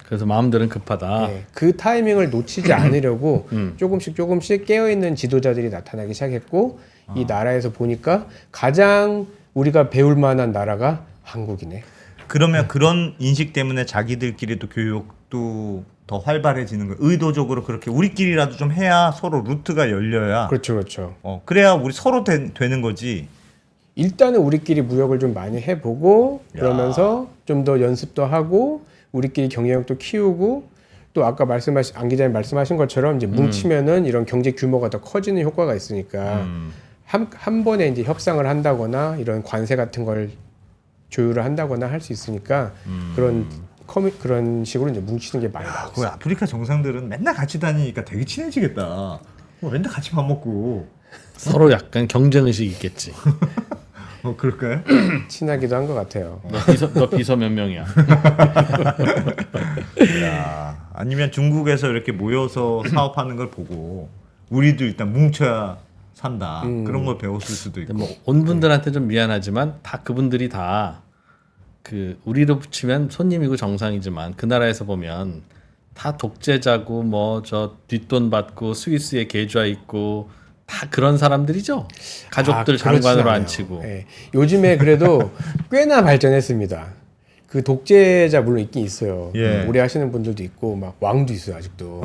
그래서 마음들은 급하다. 네, 그 타이밍을 놓치지 않으려고 조금씩 깨어있는 지도자들이 나타나기 시작했고 이 나라에서 보니까 가장 우리가 배울 만한 나라가 한국이네. 그러면 그런 인식 때문에 자기들끼리도 교육도 더 활발해지는 거예요. 의도적으로 그렇게 우리끼리라도 좀 해야 서로 루트가 열려야. 그렇죠. 그래야 우리 서로 되는 거지. 일단은 우리끼리 무역을 좀 많이 해보고 그러면서 좀 더 연습도 하고 우리끼리 경쟁력도 키우고 또 아까 안 기자님 말씀하신 것처럼 이제 뭉치면은 이런 경제 규모가 더 커지는 효과가 있으니까 한 번에 이제 협상을 한다거나 이런 관세 같은 걸 조율을 한다거나 할 수 있으니까 그런 식으로 이제 뭉치는 게 많이 나와요. 그 아프리카 정상들은 맨날 같이 다니니까 되게 친해지겠다. 뭐 맨날 같이 밥 먹고. 서로 약간 경쟁 의식이 있겠지. 그럴까요? 친하기도 한 것 같아요. 너 비서 몇 명이야? 야, 아니면 중국에서 이렇게 모여서 사업하는 걸 보고 우리도 일단 뭉쳐야 산다. 그런 걸 배웠을 수도 있고. 뭐 온 분들한테 좀 미안하지만 다 그분들이 다 그 우리로 붙이면 손님이고 정상이지만 그 나라에서 보면 다 독재자고 뭐 저 뒷돈 받고 스위스에 계좌 있고 다 그런 사람들이죠. 가족들 그렇진 장관으로 않아요. 앉히고. 예. 요즘에 그래도 꽤나 발전했습니다. 그 독재자 물론 있긴 있어요. 예. 오래 하시는 분들도 있고 막 왕도 있어요 아직도.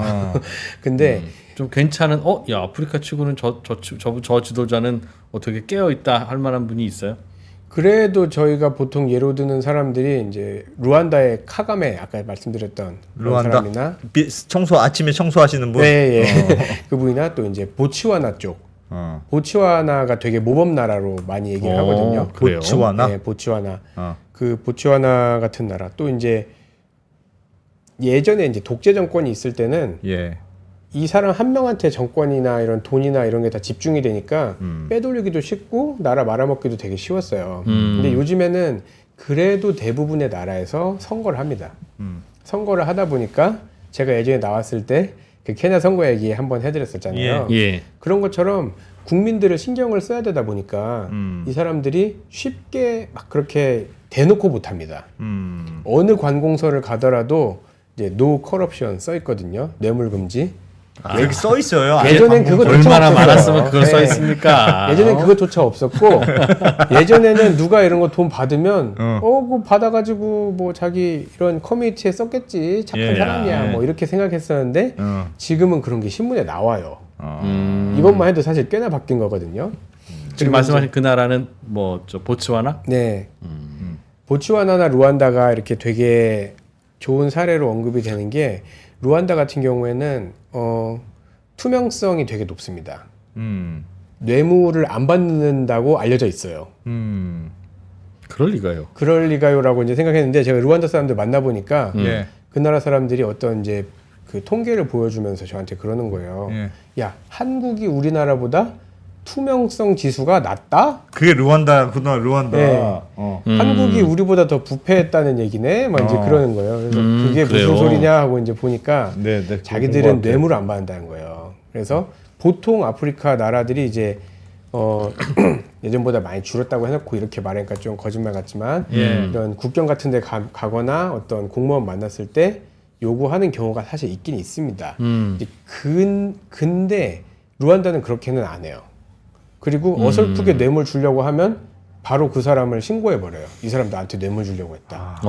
근데 좀 괜찮은 야 아프리카 치고는 저 지도자는 어떻게 깨어 있다 할 만한 분이 있어요? 그래도 저희가 보통 예로 드는 사람들이 이제 루안다의 카가메 아까 말씀드렸던 그런 루안다? 사람이나 아침에 청소하시는 분. 네, 예. 그분이나 또 이제 보츠와나 쪽. 보츠와나가 되게 모범 나라로 많이 얘기를 하거든요. 그래요? 보츠와나. 네, 보츠와나. 그 보츠와나 같은 나라. 또 이제 예전에 이제 독재 정권이 있을 때는 예. 이 사람 한 명한테 정권이나 이런 돈이나 이런 게 다 집중이 되니까 빼돌리기도 쉽고 나라 말아먹기도 되게 쉬웠어요. 근데 요즘에는 그래도 대부분의 나라에서 선거를 합니다. 선거를 하다 보니까 제가 예전에 나왔을 때 그 케냐 선거 얘기 한번 해드렸었잖아요. 예. 그런 것처럼 국민들을 신경을 써야 되다 보니까 이 사람들이 쉽게 막 그렇게 대놓고 못합니다. 어느 관공서를 가더라도 이제 노 커럽션 써 있거든요. 뇌물 금지. 여기 써 있어요. 예전엔 그거조차 얼마나 없었어요. 많았으면 그걸 네. 써 있습니까? 예전엔 그거조차 없었고 예전에는 누가 이런 거 돈 받으면 그거 받아가지고 뭐 자기 이런 커뮤니티에 썼겠지 착한 예. 사람이야 예. 뭐 이렇게 생각했었는데 지금은 그런 게 신문에 나와요. 음. 이것만 해도 사실 꽤나 바뀐 거거든요. 지금 말씀하신 그 나라는 뭐 저 보츠와나? 네. 보츠와나나 루안다가 이렇게 되게 좋은 사례로 언급이 되는 게 루안다 같은 경우에는 투명성이 되게 높습니다. 뇌물을 안 받는다고 알려져 있어요. 그럴 리가요. 그럴 리가요라고 이제 생각했는데 제가 루안다 사람들 만나보니까 예. 그 나라 사람들이 어떤 이제 그 통계를 보여주면서 저한테 그러는 거예요. 예. 야, 한국이 우리나라보다 투명성 지수가 낮다? 그게 루안다구나, 루안다. 네. 한국이 우리보다 더 부패했다는 얘기네? 막 이제 그러는 거예요. 그래서 그게 그래요? 무슨 소리냐 하고 이제 보니까 네, 자기들은 뇌물을 안 받는다는 거예요. 그래서 보통 아프리카 나라들이 이제 예전보다 많이 줄었다고 해놓고 이렇게 말하니까 좀 거짓말 같지만 이런 국경 같은 데 가거나 어떤 공무원 만났을 때 요구하는 경우가 사실 있긴 있습니다. 이제 근데 루안다는 그렇게는 안 해요. 그리고 어설프게 뇌물 주려고 하면 바로 그 사람을 신고해버려요. 이 사람 나한테 뇌물 주려고 했다.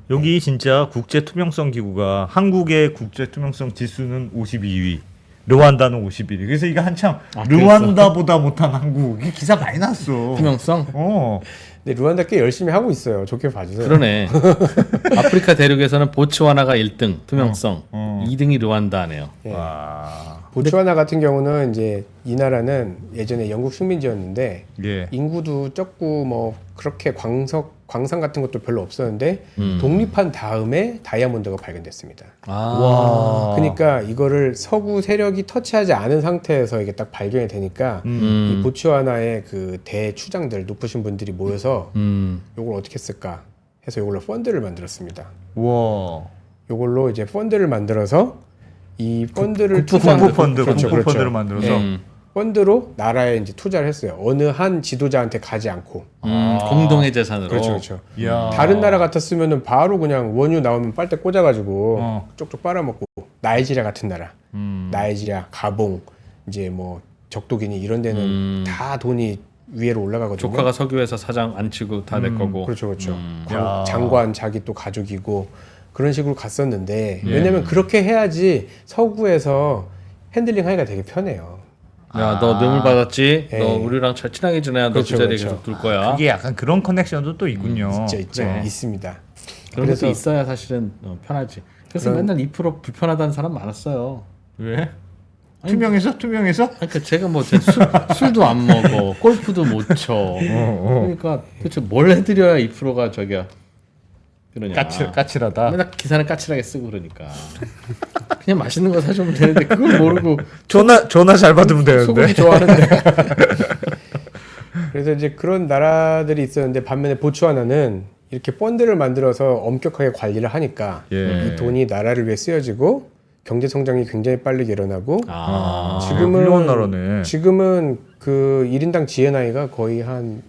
여기 진짜 국제 투명성 기구가 한국의 국제 투명성 지수는 52위. 르완다는 51위. 그래서 이게 한참 르완다보다 못한 한국. 이게 기사 많이 났어. 투명성? 근데 루안다 꽤 열심히 하고 있어요. 좋게 봐주세요. 그러네. 아프리카 대륙에서는 보츠와나가 1등 투명성, 2등이 르완다네요. 예. 와. 보츠와나 같은 경우는 이제 이 나라는 예전에 영국 식민지였는데 예. 인구도 적고 뭐 그렇게 광산 같은 것도 별로 없었는데 독립한 다음에 다이아몬드가 발견됐습니다. 와. 그러니까 이거를 서구 세력이 터치하지 않은 상태에서 이게 딱 발견이 되니까 이 보츠와나의 그 대추장들 높으신 분들이 모여서 이걸 어떻게 쓸까 해서 이걸로 펀드를 만들었습니다. 와. 이걸로 이제 펀드를 만들어서 이 펀드를 국부 펀드, 그렇죠, 국부 그렇죠. 펀드를 만들어서 펀드로 나라에 이제 투자를 했어요. 어느 한 지도자한테 가지 않고. 공동의 재산으로. 그렇죠, 그렇죠. 이야. 다른 나라 같았으면은 바로 그냥 원유 나오면 빨대 꽂아가지고 쪽쪽 빨아먹고. 나이지리아 같은 나라, 나이지리아, 가봉, 이제 뭐 적도기니 이런 데는 다 돈이 위로 올라가거든요. 조카가 석유회사 사장 안 치고 다 내 거고. 그렇죠, 그렇죠. 야. 장관 자기 또 가족이고 그런 식으로 갔었는데 왜냐면 그렇게 해야지 서구에서 핸들링하기가 되게 편해요. 야, 너 뇌물 받았지? 예. 너 우리랑 잘 친하게 지내야 너 그렇죠, 그 자리에 그렇죠. 계속 둘 거야. 그게 약간 그런 커넥션도 또 있군요. 있죠, 그래. 있습니다. 그런 그래서- 것도 있어야 사실은 편하지. 그래서 맨날 2% 불편하다는 사람 많았어요. 왜? 투명해서? 그러니까 제가 뭐 술도 안 먹어, 골프도 못 쳐. 그러니까 도대체 뭘 해드려야 2%가 저기야 그러냐. 까칠하다. 맨날 기사는 까칠하게 쓰고 그러니까 그냥 맛있는 거 사주면 되는데 그걸 모르고 전화 잘 받으면 되는데. 소고기 좋아하는데. 그래서 이제 그런 나라들이 있었는데 반면에 보츠와나는 이렇게 펀드를 만들어서 엄격하게 관리를 하니까 예. 이 돈이 나라를 위해 쓰여지고 경제 성장이 굉장히 빠르게 일어나고 훌륭한 나라네. 지금은 그 1인당 GNI가 거의 한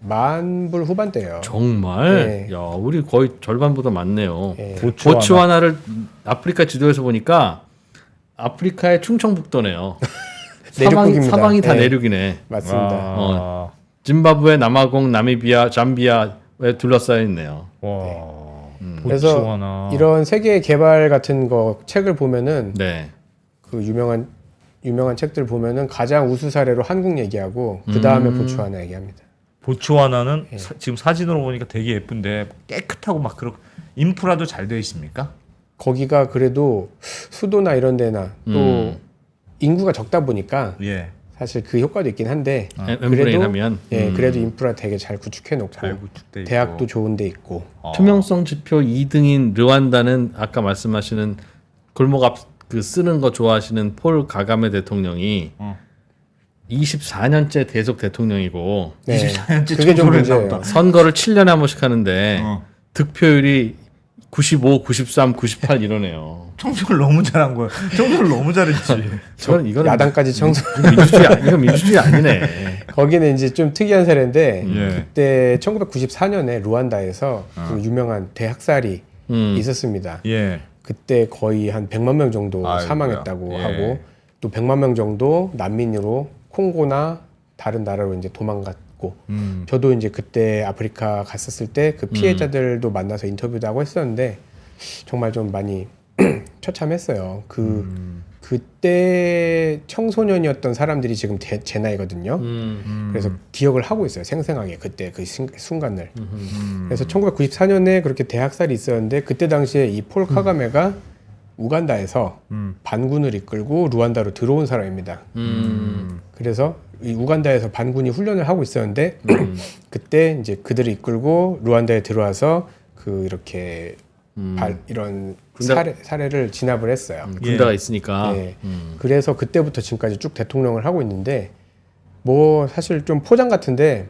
10,000불 후반대예요. 정말? 네. 야, 우리 거의 절반보다 많네요. 네. 보츠와나를 아프리카 지도에서 보니까 아프리카의 충청북도네요. 내륙국입니다. 사방이 다 네. 내륙이네. 맞습니다. 짐바브웨, 남아공, 나미비아, 잠비아에 둘러싸여 있네요. 와. 그래서 보츠와나. 이런 세계 개발 같은 거 책을 보면은 네. 그 유명한 책들 보면은 가장 우수 사례로 한국 얘기하고 그 다음에 보츠와나 얘기합니다. 보츠와나는 지금 사진으로 보니까 되게 예쁜데 깨끗하고 막 그렇고 인프라도 잘 되어 있습니까? 거기가 그래도 수도나 이런 데나 또 인구가 적다 보니까 예. 사실 그 효과도 있긴 한데 N분의 1 하면 그래도 인프라 되게 잘 구축해 놓고 잘 구축돼 있고. 대학도 좋은 데 있고 투명성 지표 2등인 르완다는 아까 말씀하시는 골목 앞 그 쓰는 거 좋아하시는 폴 가가메 대통령이 24년째 계속 대통령이고 24년째 그게 좀 청소를 했나 문제예요. 보다. 선거를 7년에 한 번씩 하는데 어. 득표율이 95, 93, 98 이러네요. 청소를 너무 잘한 거야. 청소를 너무 잘했지. 이거는 야당까지 청소 이거 민주주의 아니네. 거기는 이제 좀 특이한 사례인데 예. 그때 1994년에 루안다에서 그 유명한 대학살이 있었습니다. 예. 그때 거의 한 100만 명 정도 아이고야. 사망했다고 예. 하고 또 100만 명 정도 난민으로 콩고나 다른 나라로 이제 도망갔고 저도 이제 그때 아프리카 갔었을 때 그 피해자들도 만나서 인터뷰도 하고 했었는데 정말 좀 많이 처참했어요. 그때 청소년이었던 사람들이 지금 제 나이거든요. 그래서 기억을 하고 있어요. 생생하게 그때 그 순간을. 그래서 1994년에 그렇게 대학살이 있었는데 그때 당시에 이 폴 카가메가 우간다에서 반군을 이끌고 루안다로 들어온 사람입니다. 그래서 이 우간다에서 반군이 훈련을 하고 있었는데 그때 이제 그들을 이끌고 루안다에 들어와서 그 이렇게 이런 사례를 진압을 했어요. 군대가 있으니까. 네. 그래서 그때부터 지금까지 쭉 대통령을 하고 있는데 뭐 사실 좀 포장 같은데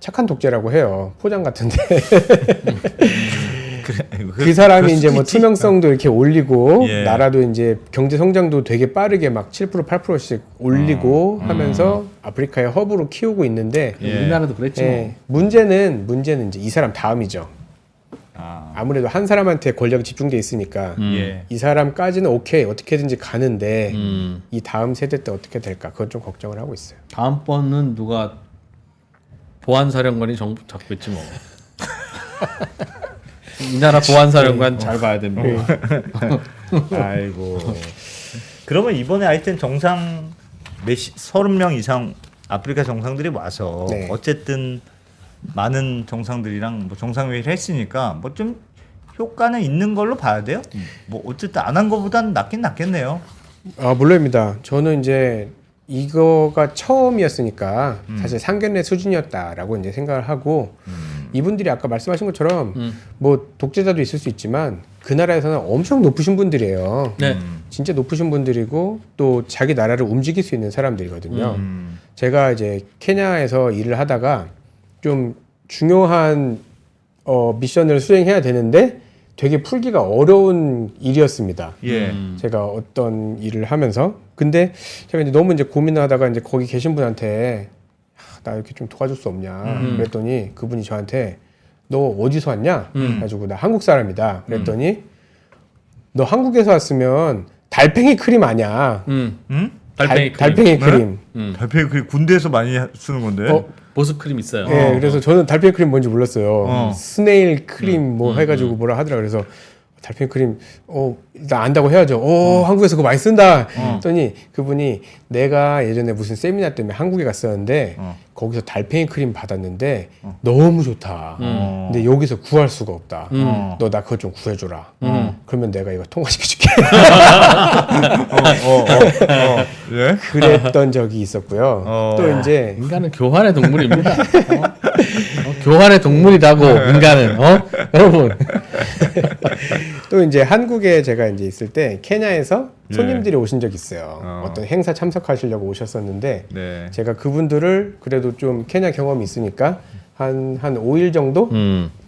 착한 독재라고 해요. 포장 같은데 그 사람이 이제 뭐 투명성도 이렇게 올리고 예. 나라도 이제 경제 성장도 되게 빠르게 막 7% 8%씩 올리고 하면서 아프리카의 허브로 키우고 있는데 우리나라도 그랬지 뭐. 문제는 이제 이 사람 다음이죠. 아무래도 한 사람한테 권력이 집중돼 있으니까 예. 이 사람까지는 오케이 어떻게든지 가는데 이 다음 세대 때 어떻게 될까 그건 좀 걱정을 하고 있어요. 다음번은 누가 보안사령관이 정부 잡고 있지 뭐. 이 나라 보안사령관 잘 봐야 됩니다. 아이고. 그러면 이번에 하여튼 정상 30명 이상 아프리카 정상들이 와서 네. 어쨌든 많은 정상들이랑 뭐 정상회의를 했으니까 뭐 좀 효과는 있는 걸로 봐야 돼요. 뭐 어쨌든 안 한 거보다는 낫긴 낫겠네요. 물론입니다. 저는 이제 이거가 처음이었으니까 사실 상견례 수준이었다라고 이제 생각을 하고 이분들이 아까 말씀하신 것처럼 뭐 독재자도 있을 수 있지만 그 나라에서는 엄청 높으신 분들이에요. 네. 진짜 높으신 분들이고 또 자기 나라를 움직일 수 있는 사람들이거든요. 제가 이제 케냐에서 일을 하다가 좀 중요한 미션을 수행해야 되는데 되게 풀기가 어려운 일이었습니다. 예. 제가 어떤 일을 하면서 근데 제가 이제 너무 이제 고민을 하다가 이제 거기 계신 분한테 나 이렇게 좀 도와줄 수 없냐 그랬더니 그분이 저한테 너 어디서 왔냐 그래가지고 나 한국 사람이다 그랬더니 너 한국에서 왔으면 달팽이 크림 아냐 응? 달팽이 크림 달팽이 크림 군대에서 많이 쓰는 건데. 보습 크림 있어요. 네, 그래서 저는 달팽이 크림 뭔지 몰랐어요. 스네일 크림 뭐 해가지고 뭐라 하더라. 그래서 달팽이 크림 일단 안다고 해야죠. 한국에서 그거 많이 쓴다. 했더니 그분이 내가 예전에 무슨 세미나 때문에 한국에 갔었는데 거기서 달팽이 크림 받았는데 너무 좋다. 근데 여기서 구할 수가 없다. 너 나 그거 좀 구해줘라. 그러면 내가 이거 통과시켜줄게. 예? 그랬던 적이 있었고요. 또 이제 인간은 교환의 동물입니다. 교환의 동물이라고 인간은 여러분. 또 이제 한국에 제가 이제 있을 때 케냐에서 손님들이 오신 적 있어요. 어떤 행사 참석하시려고 오셨었는데 네. 제가 그분들을 그래도 좀 케냐 경험이 있으니까 한 5일 정도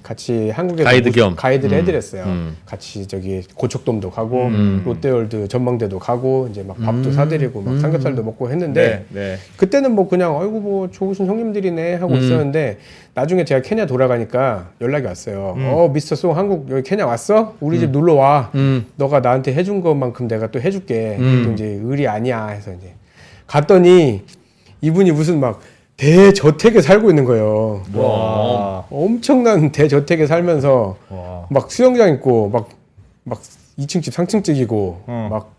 같이 한국에서 가이드 겸. 가이드를 해드렸어요. 같이 저기 고척돔도 가고 롯데월드 전망대도 가고 이제 막 밥도 사드리고 막 삼겹살도 먹고 했는데 네. 그때는 뭐 그냥 아이고 뭐 좋으신 형님들이네 하고 있었는데 나중에 제가 케냐 돌아가니까 연락이 왔어요. 미스터 송 한국 여기 케냐 왔어? 우리 집 놀러 와. 너가 나한테 해준 것만큼 내가 또 해줄게. 또 이제 의리 아니야 해서 이제 갔더니 이분이 무슨 막 대저택에 살고 있는 거예요. 와. 엄청난 대저택에 살면서 와. 막 수영장 있고 막 2층 집 상층 집이고 막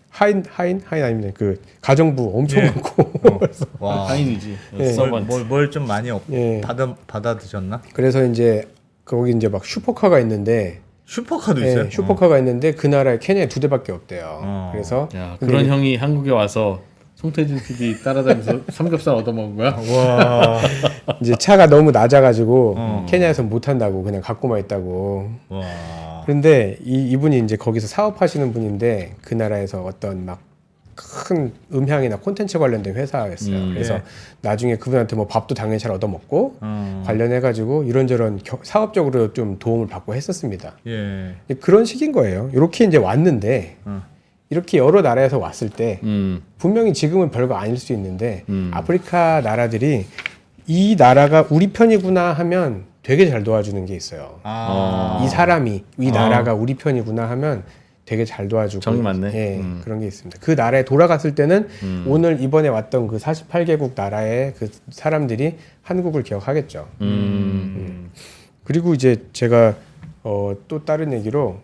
하인 아닙니다. 그 가정부 엄청 많고 그래서 와. 타인이지. 예. 서번트. 뭘 좀 많이 예. 받아 드셨나? 그래서 이제 거기 이제 막 슈퍼카가 있는데 슈퍼카도 있어요? 슈퍼카가 있는데 그 나라에 케냐에 2대밖에 없대요. 그래서 야, 근데 그런 형이 한국에 와서 송태진 PD 따라다니면서 삼겹살 얻어먹은 거야? 와. 이제 차가 너무 낮아가지고 케냐에서 못 한다고 그냥 갖고만 있다고. 와. 그런데 이분이 이제 거기서 사업하시는 분인데 그 나라에서 어떤 막 큰 음향이나 콘텐츠 관련된 회사였어요. 그래서 예. 나중에 그분한테 뭐 밥도 당연히 잘 얻어먹고 관련해가지고 이런저런 사업적으로 좀 도움을 받고 했었습니다. 예. 그런 식인 거예요. 이렇게 이제 왔는데 이렇게 여러 나라에서 왔을 때 분명히 지금은 별거 아닐 수 있는데 아프리카 나라들이 이 나라가 우리 편이구나 하면 되게 잘 도와주는 게 있어요. 이 사람이 이 나라가 우리 편이구나 하면 되게 잘 도와주고 정이 많네. 예, 그런 게 있습니다. 그 나라에 돌아갔을 때는 오늘 이번에 왔던 그 48개국 나라의 그 사람들이 한국을 기억하겠죠. 그리고 이제 제가 또 다른 얘기로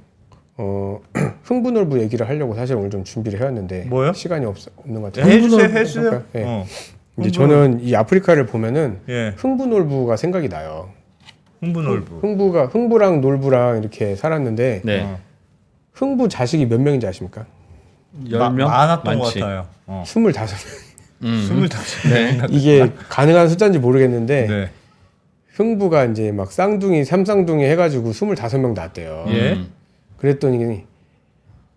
흥부놀부 얘기를 하려고 사실 오늘 좀 준비를 해왔는데 뭐요? 시간이 없는 것 같아요. 해주세요. 예. 이제 저는 이 아프리카를 보면은 예. 흥부놀부가 생각이 나요. 흥부놀부. 흥부랑 놀부랑 이렇게 살았는데 네. 흥부 자식이 몇 명인지 아십니까? 10명? 많았던 것 많지. 같아요. 25명. 25명. 네. 이게 가능한 숫자인지 모르겠는데 네. 흥부가 이제 막 쌍둥이, 삼쌍둥이 해가지고 25명 낳았대요. 예. 그랬더니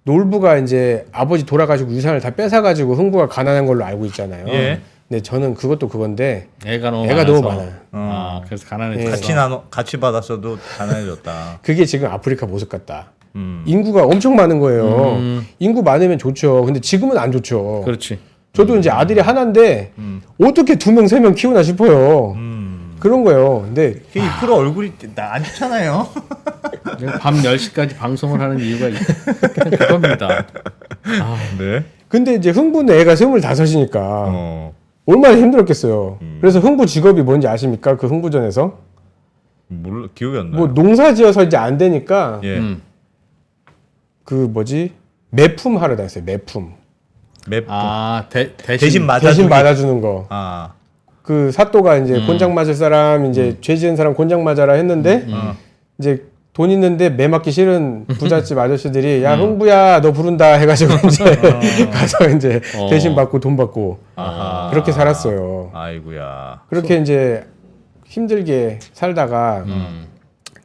놀부가 이제 아버지 돌아가시고 유산을 다 뺏어가지고 흥부가 가난한 걸로 알고 있잖아요. 예. 근데 저는 그것도 그건데 애가 너무 애가 많아서. 너무 많아요. 아, 그래서 가난해졌어. 예. 같이 받았어도 가난해졌다. 그게 지금 아프리카 모습 같다. 인구가 엄청 많은 거예요. 인구 많으면 좋죠. 근데 지금은 안 좋죠. 그렇지. 저도 이제 아들이 하나인데 어떻게 2명, 3명 키우나 싶어요. 그런 거예요. 근데 이 프로 얼굴이 안 좋잖아요. 밤 10시까지 방송을 하는 이유가 그냥 그겁니다. 네. 근데 이제 흥부는 애가 25이니까 얼마나 힘들었겠어요. 그래서 흥부 직업이 뭔지 아십니까? 그 흥부전에서 몰라, 기억이 안 나요. 뭐 농사 지어서 이제 안 되니까 예. 그 뭐지? 매품 하러 다녔어요. 매품. 맵. 아, 대신 맞아. 대신 맞아주는 거. 아. 그 사또가 이제 곤장 맞을 사람 이제 죄 지은 사람 곤장 맞아라 했는데 이제 돈 있는데 매 맞기 싫은 부잣집 아저씨들이 야 흥부야 너 부른다 해가지고 이제 가서 이제 대신 받고 돈 받고 아하. 그렇게 살았어요. 아이고야. 그렇게 이제 힘들게 살다가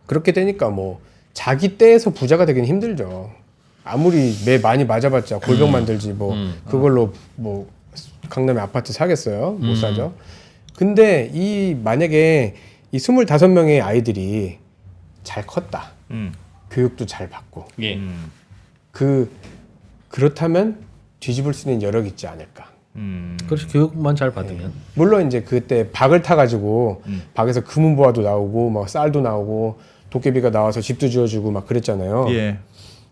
그렇게 되니까 뭐 자기 때에서 부자가 되긴 힘들죠. 아무리 매 많이 맞아봤자 골병 만들지 뭐 그걸로 뭐 강남에 아파트 사겠어요? 못 사죠. 근데 이 만약에 이 25명의 아이들이 잘 컸다. 교육도 잘 받고. 예. 그렇다면 뒤집을 수 있는 여력이 있지 않을까. 그렇지. 교육만 잘 받으면. 물론 이제 그때 박을 타가지고 박에서 금은보화도 나오고 막 쌀도 나오고 도깨비가 나와서 집도 지어주고 막 그랬잖아요. 예.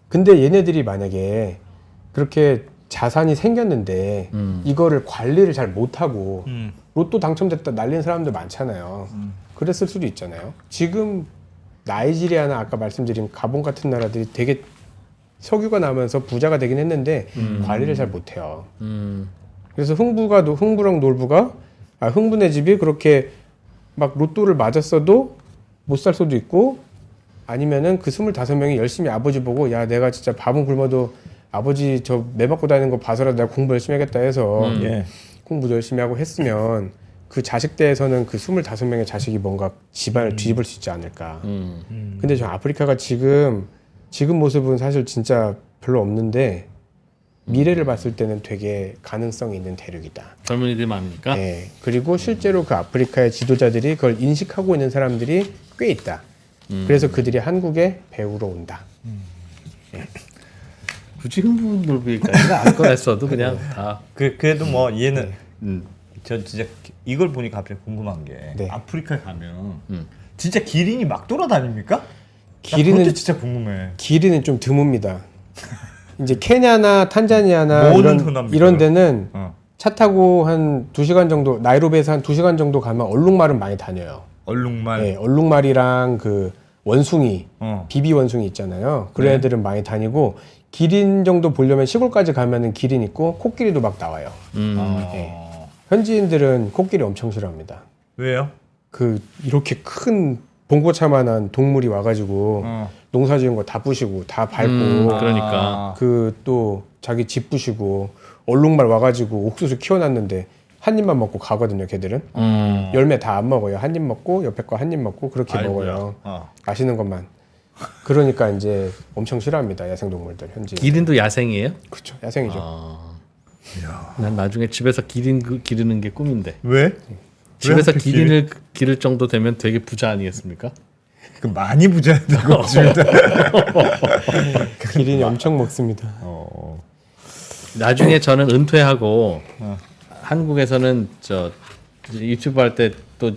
근데 얘네들이 만약에 그렇게 자산이 생겼는데 이거를 관리를 잘 못하고 로또 당첨됐다 날린 사람들 많잖아요. 그랬을 수도 있잖아요. 지금 나이지리아나 아까 말씀드린 가본 같은 나라들이 되게 석유가 나면서 부자가 되긴 했는데 관리를 잘 못해요. 그래서 흥부랑 놀부가 흥부네 집이 그렇게 막 로또를 맞았어도 못 살 수도 있고 아니면은 그 25명이 열심히 아버지 보고 야 내가 진짜 밥은 굶어도 아버지 저 매 맞고 다니는 거 봐서라도 내가 공부 열심히 하겠다 해서 예. 공부 열심히 하고 했으면 그 자식대에서는 그 25명의 자식이 뭔가 집안을 뒤집을 수 있지 않을까. 근데 저 아프리카가 지금 모습은 사실 진짜 별로 없는데 미래를 봤을 때는 되게 가능성이 있는 대륙이다. 젊은이들 많으니까. 네. 그리고 실제로 그 아프리카의 지도자들이 그걸 인식하고 있는 사람들이 꽤 있다. 그래서 그들이 한국에 배우러 온다. 굳이 흥분놀부까지는 안 꺼냈어도 그냥 다. 그래도 뭐 얘는 저 진짜 이걸 보니까 갑자기 궁금한 게 네. 아프리카에 가면 진짜 기린이 막 돌아다닙니까? 기린은 그것도 진짜 궁금해. 길이는 좀 드뭅니다. 이제 케냐나 탄자니아나 뭐는 흔합니까? 이런 데는 어. 차 타고 한 2시간 정도 나이로비에서 한 2시간 정도 가면 얼룩말은 많이 다녀요. 얼룩말. 네, 얼룩말이랑 그 원숭이, 비비 원숭이 있잖아요. 그런 네. 애들은 많이 다니고 기린 정도 보려면 시골까지 가면은 기린 있고 코끼리도 막 나와요. 네. 현지인들은 코끼리 엄청 싫어합니다. 왜요? 그 이렇게 큰 봉고차만한 동물이 와가지고 농사 지은 거 다 부시고 다 밟고 그러니까. 그 또 자기 집 부시고 얼룩말 와가지고 옥수수 키워놨는데 한 입만 먹고 가거든요. 걔들은 열매 다 안 먹어요. 한 입 먹고 옆에 거 한 입 먹고 그렇게 아이고야. 먹어요. 맛있는 것만. 그러니까 이제 엄청 싫어합니다. 야생동물들 현지. 기린도 야생이에요? 그렇죠. 야생이죠. 난 나중에 집에서 기린 기르는 게 꿈인데. 왜? 집에서 하필 기린을 기를 정도 되면 되게 부자 아니겠습니까? 그 많이 부자야 되고 집에다. 기린이 엄청 먹습니다. 나중에 저는 은퇴하고 한국에서는 저 유튜브 할 때 또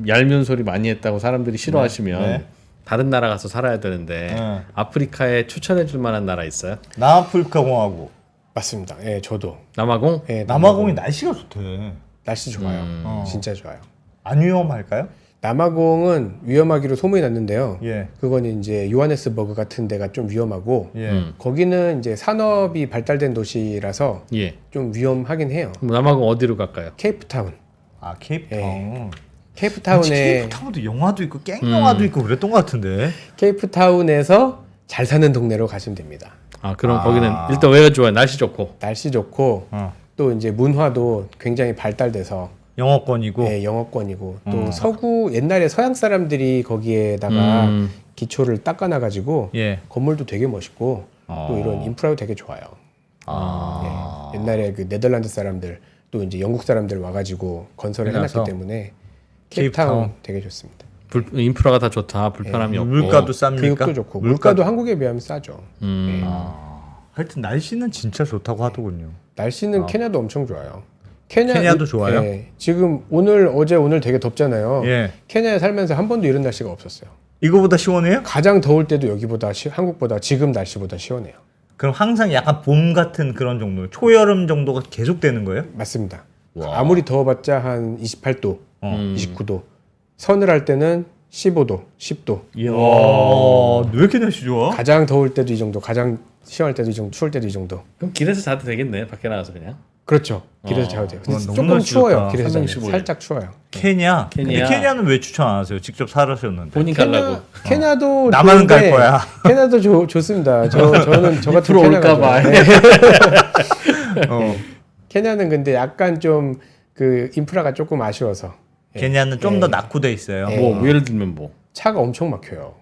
얄미운 소리 많이 했다고 사람들이 싫어하시면 네. 다른 나라 가서 살아야 되는데 아프리카에 추천해 줄 만한 나라 있어요? 남아프리카 공화국. 맞습니다. 예, 저도. 남아공? 예, 남아공이 날씨가 좋대. 날씨 좋아요. 진짜 좋아요. 안 위험할까요? 남아공은 위험하기로 소문이 났는데요. 예. 그건 이제 요하네스버그 같은 데가 좀 위험하고 예. 거기는 이제 산업이 발달된 도시라서 예. 좀 위험하긴 해요. 그럼 남아공 어디로 갈까요? 케이프타운. 아 케이프타운. 케이프타운에 케이프타운도 영화도 있고 깽 영화도 있고 그랬던 것 같은데. 케이프타운에서 잘 사는 동네로 가시면 됩니다. 아 그럼 거기는 일단 왜가 좋아요? 날씨 좋고. 날씨 좋고 또 이제 문화도 굉장히 발달돼서 영어권이고. 네, 영어권이고 또 서구 옛날에 서양 사람들이 거기에다가 기초를 닦아놔가지고 예. 건물도 되게 멋있고 또 이런 인프라도 되게 좋아요. 예, 옛날에 그 네덜란드 사람들 또 이제 영국 사람들 와가지고 건설을 해놨기 해놔서. 때문에 케이프타운. 케이프타운 되게 좋습니다. 인프라가 다 좋다. 불편함이 없고. 물가도 쌉니까? 교육도 좋고 물가도 한국에 비하면 싸죠. 하여튼 날씨는 진짜 좋다고 하더군요. 날씨는 케냐도 엄청 좋아요. 케냐도 좋아요? 예, 지금 오늘 되게 덥잖아요. 예. 케냐에 살면서 한 번도 이런 날씨가 없었어요. 이거보다 시원해요? 가장 더울 때도 여기보다 한국보다 지금 날씨보다 시원해요. 그럼 항상 약간 봄 같은 그런 정도, 초여름 정도가 계속 되는 거예요? 맞습니다. 아무리 더워봤자 한 28도, 29도. 서늘할 때는 15도, 10도. 이야. 왜 이렇게 날씨 좋아? 가장 더울 때도 이 정도, 가장 시원할 때도 이 정도, 추울 때도 이 정도. 그럼 길에서 자도 되겠네. 밖에 나가서 그냥. 그렇죠. 길에서 자도 돼요. 근데 너무 조금 날씨 추워요. 좋다. 길에서 자면 365일. 살짝 추워요. 케냐. 근데 케냐. 케냐는 왜 추천 안 하세요? 직접 살으셨는데. 본인 가려고. 케냐도 나만 갈 좋은데 거야. 케냐도 좋습니다. 저는 저 같은 앞으로 케냐가 올까 봐. 좋아요. 케냐는 근데 약간 좀 그 인프라가 조금 아쉬워서 케냐는 좀 더 낙후돼 있어요. 뭐 예를 들면 뭐. 차가 엄청 막혀요.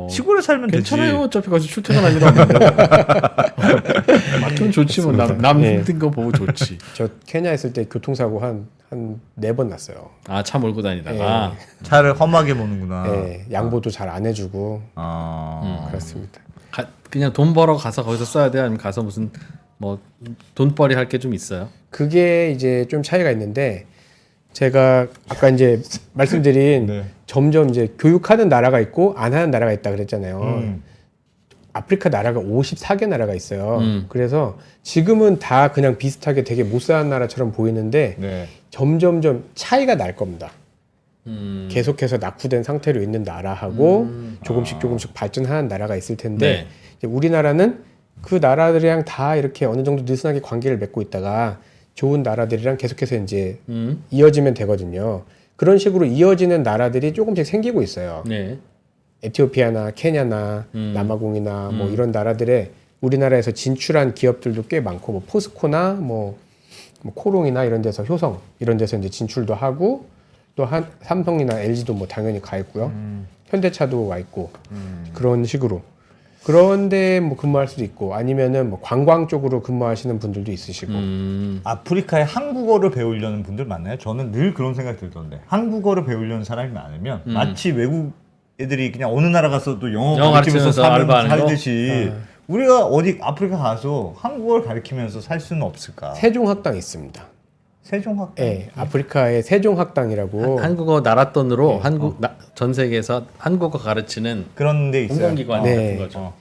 시골에 살면 괜찮아요. 되지. 어차피 거기서 출퇴근 할 일 없는데. 막히면 좋지 뭐. 남 예. 힘든 거 보고 좋지. 저 케냐 있을 때 교통사고 한 4번 났어요. 아 차 몰고 다니다가. 차를 험하게 보는구나. 예, 양보도 잘 안 해주고 그렇습니다. 그냥 돈 벌어 가서 거기서 써야 돼요? 아니면 가서 무슨 뭐 돈벌이 할 게 좀 있어요? 그게 이제 좀 차이가 있는데 제가 아까 이제 말씀드린 네. 점점 이제 교육하는 나라가 있고 안 하는 나라가 있다 그랬잖아요. 아프리카 나라가 54개 나라가 있어요. 그래서 지금은 다 그냥 비슷하게 되게 못 사는 나라처럼 보이는데 네. 점점점 차이가 날 겁니다. 계속해서 낙후된 상태로 있는 나라하고 조금씩 발전하는 나라가 있을 텐데 네. 이제 우리나라는 그 나라들이랑 다 이렇게 어느 정도 느슨하게 관계를 맺고 있다가 좋은 나라들이랑 계속해서 이제 이어지면 되거든요. 그런 식으로 이어지는 나라들이 조금씩 생기고 있어요. 네. 에티오피아나 케냐나 남아공이나 뭐 이런 나라들에 우리나라에서 진출한 기업들도 꽤 많고 뭐 포스코나 뭐 코롱이나 이런 데서 효성 이런 데서 이제 진출도 하고 또 삼성이나 LG도 뭐 당연히 가 있고요. 현대차도 와 있고 그런 식으로 그런데 뭐 근무할 수도 있고 아니면은 뭐 관광 쪽으로 근무하시는 분들도 있으시고 아프리카에 한국어를 배우려는 분들 많나요? 저는 늘 그런 생각이 들던데 한국어를 배우려는 사람이 많으면 마치 외국 애들이 그냥 어느 나라 가서도 영어 가르치면서 살듯이 우리가 어디 아프리카 가서 한국어를 가르치면서 살 수는 없을까? 세종학당 있습니다. 세종학당? 네, 아프리카의 세종학당이라고 한국어 나라 돈으로 전 세계에서 한국어 가르치는 그런 데 있어요. 공공기관 네. 같은 거죠.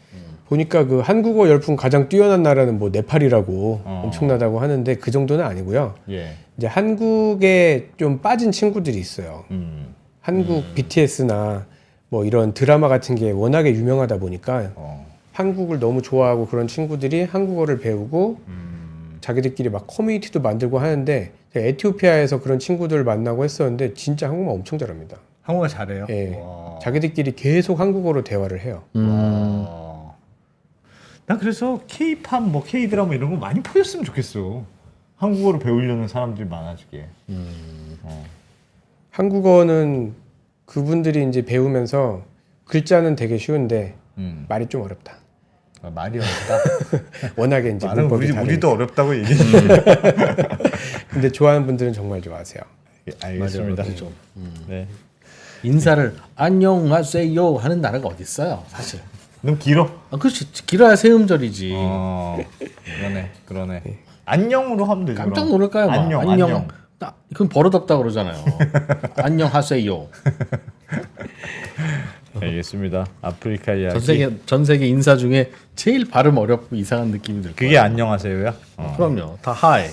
보니까 그 한국어 열풍 가장 뛰어난 나라는 뭐 네팔이라고 엄청나다고 하는데 그 정도는 아니고요. 예. 이제 한국에 좀 빠진 친구들이 있어요. 한국 BTS나 뭐 이런 드라마 같은 게 워낙에 유명하다 보니까 한국을 너무 좋아하고 그런 친구들이 한국어를 배우고 자기들끼리 막 커뮤니티도 만들고 하는데 제가 에티오피아에서 그런 친구들을 만나고 했었는데 진짜 한국말 엄청 잘합니다. 한국어 잘해요? 예. 와. 자기들끼리 계속 한국어로 대화를 해요. 와. 난 그래서 K-팝, 뭐 K-드라마 이런 거 많이 퍼졌으면 좋겠어. 한국어를 배우려는 사람들이 많아지게. 한국어는 그분들이 이제 배우면서 글자는 되게 쉬운데 말이 좀 어렵다. 말이 어렵다. 워낙에 이제 말은 문법이 다르니까. 우리도 어렵다고 얘기해. 근데 좋아하는 분들은 정말 좋아하세요. 알겠습니다. 맞아요. 좀. 네. 인사를 안녕하세요 하는 나라가 어디 있어요, 사실. 너무 길어. 그렇지. 길어야 세 음절이지. 그러네. 안녕으로 하면 되죠. 깜짝 놀랄까요? 막. 안녕. 그건 버릇없다 그러잖아요. 안녕하세요. 알겠습니다. 아프리카 이야기. 전 세계 인사 중에 제일 발음 어렵고 이상한 느낌이 들 거예요. 그게 안녕하세요야? 그럼요. 다 하이.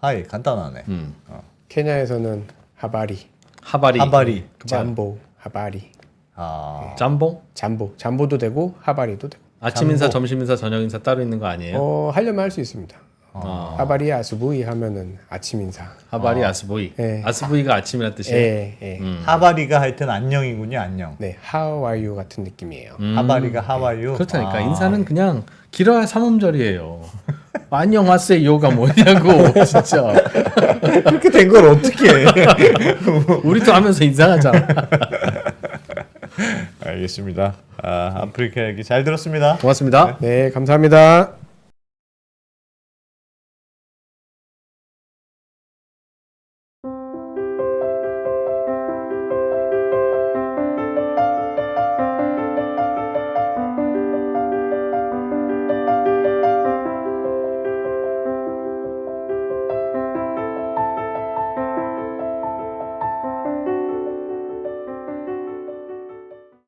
하이 간단하네. 케냐에서는 하바리, 하바리. 잠보, 하바리, 짬뽕? 잠보도 되고 하바리도 되고. 아침 인사, 점심 인사, 저녁 인사 따로 있는 거 아니에요? 하려면 할 수 있습니다. 하바리 아수부이 하면은 아침 인사. 하바리 아스보이. 네. 아스보이가 아침이란 뜻이에요. 예. 하바리가 하여튼 안녕이군요. 안녕. 네, how are you 같은 느낌이에요. 하바리가 하와이요. 그렇다니까 인사는 그냥 길어야 3음절이에요. 안녕하세요가 뭐냐고 진짜. 그렇게 된 걸 어떻게 해? 우리도 하면서 이상하잖아. 알겠습니다. 아프리카 얘기 잘 들었습니다. 고맙습니다. 네, 감사합니다.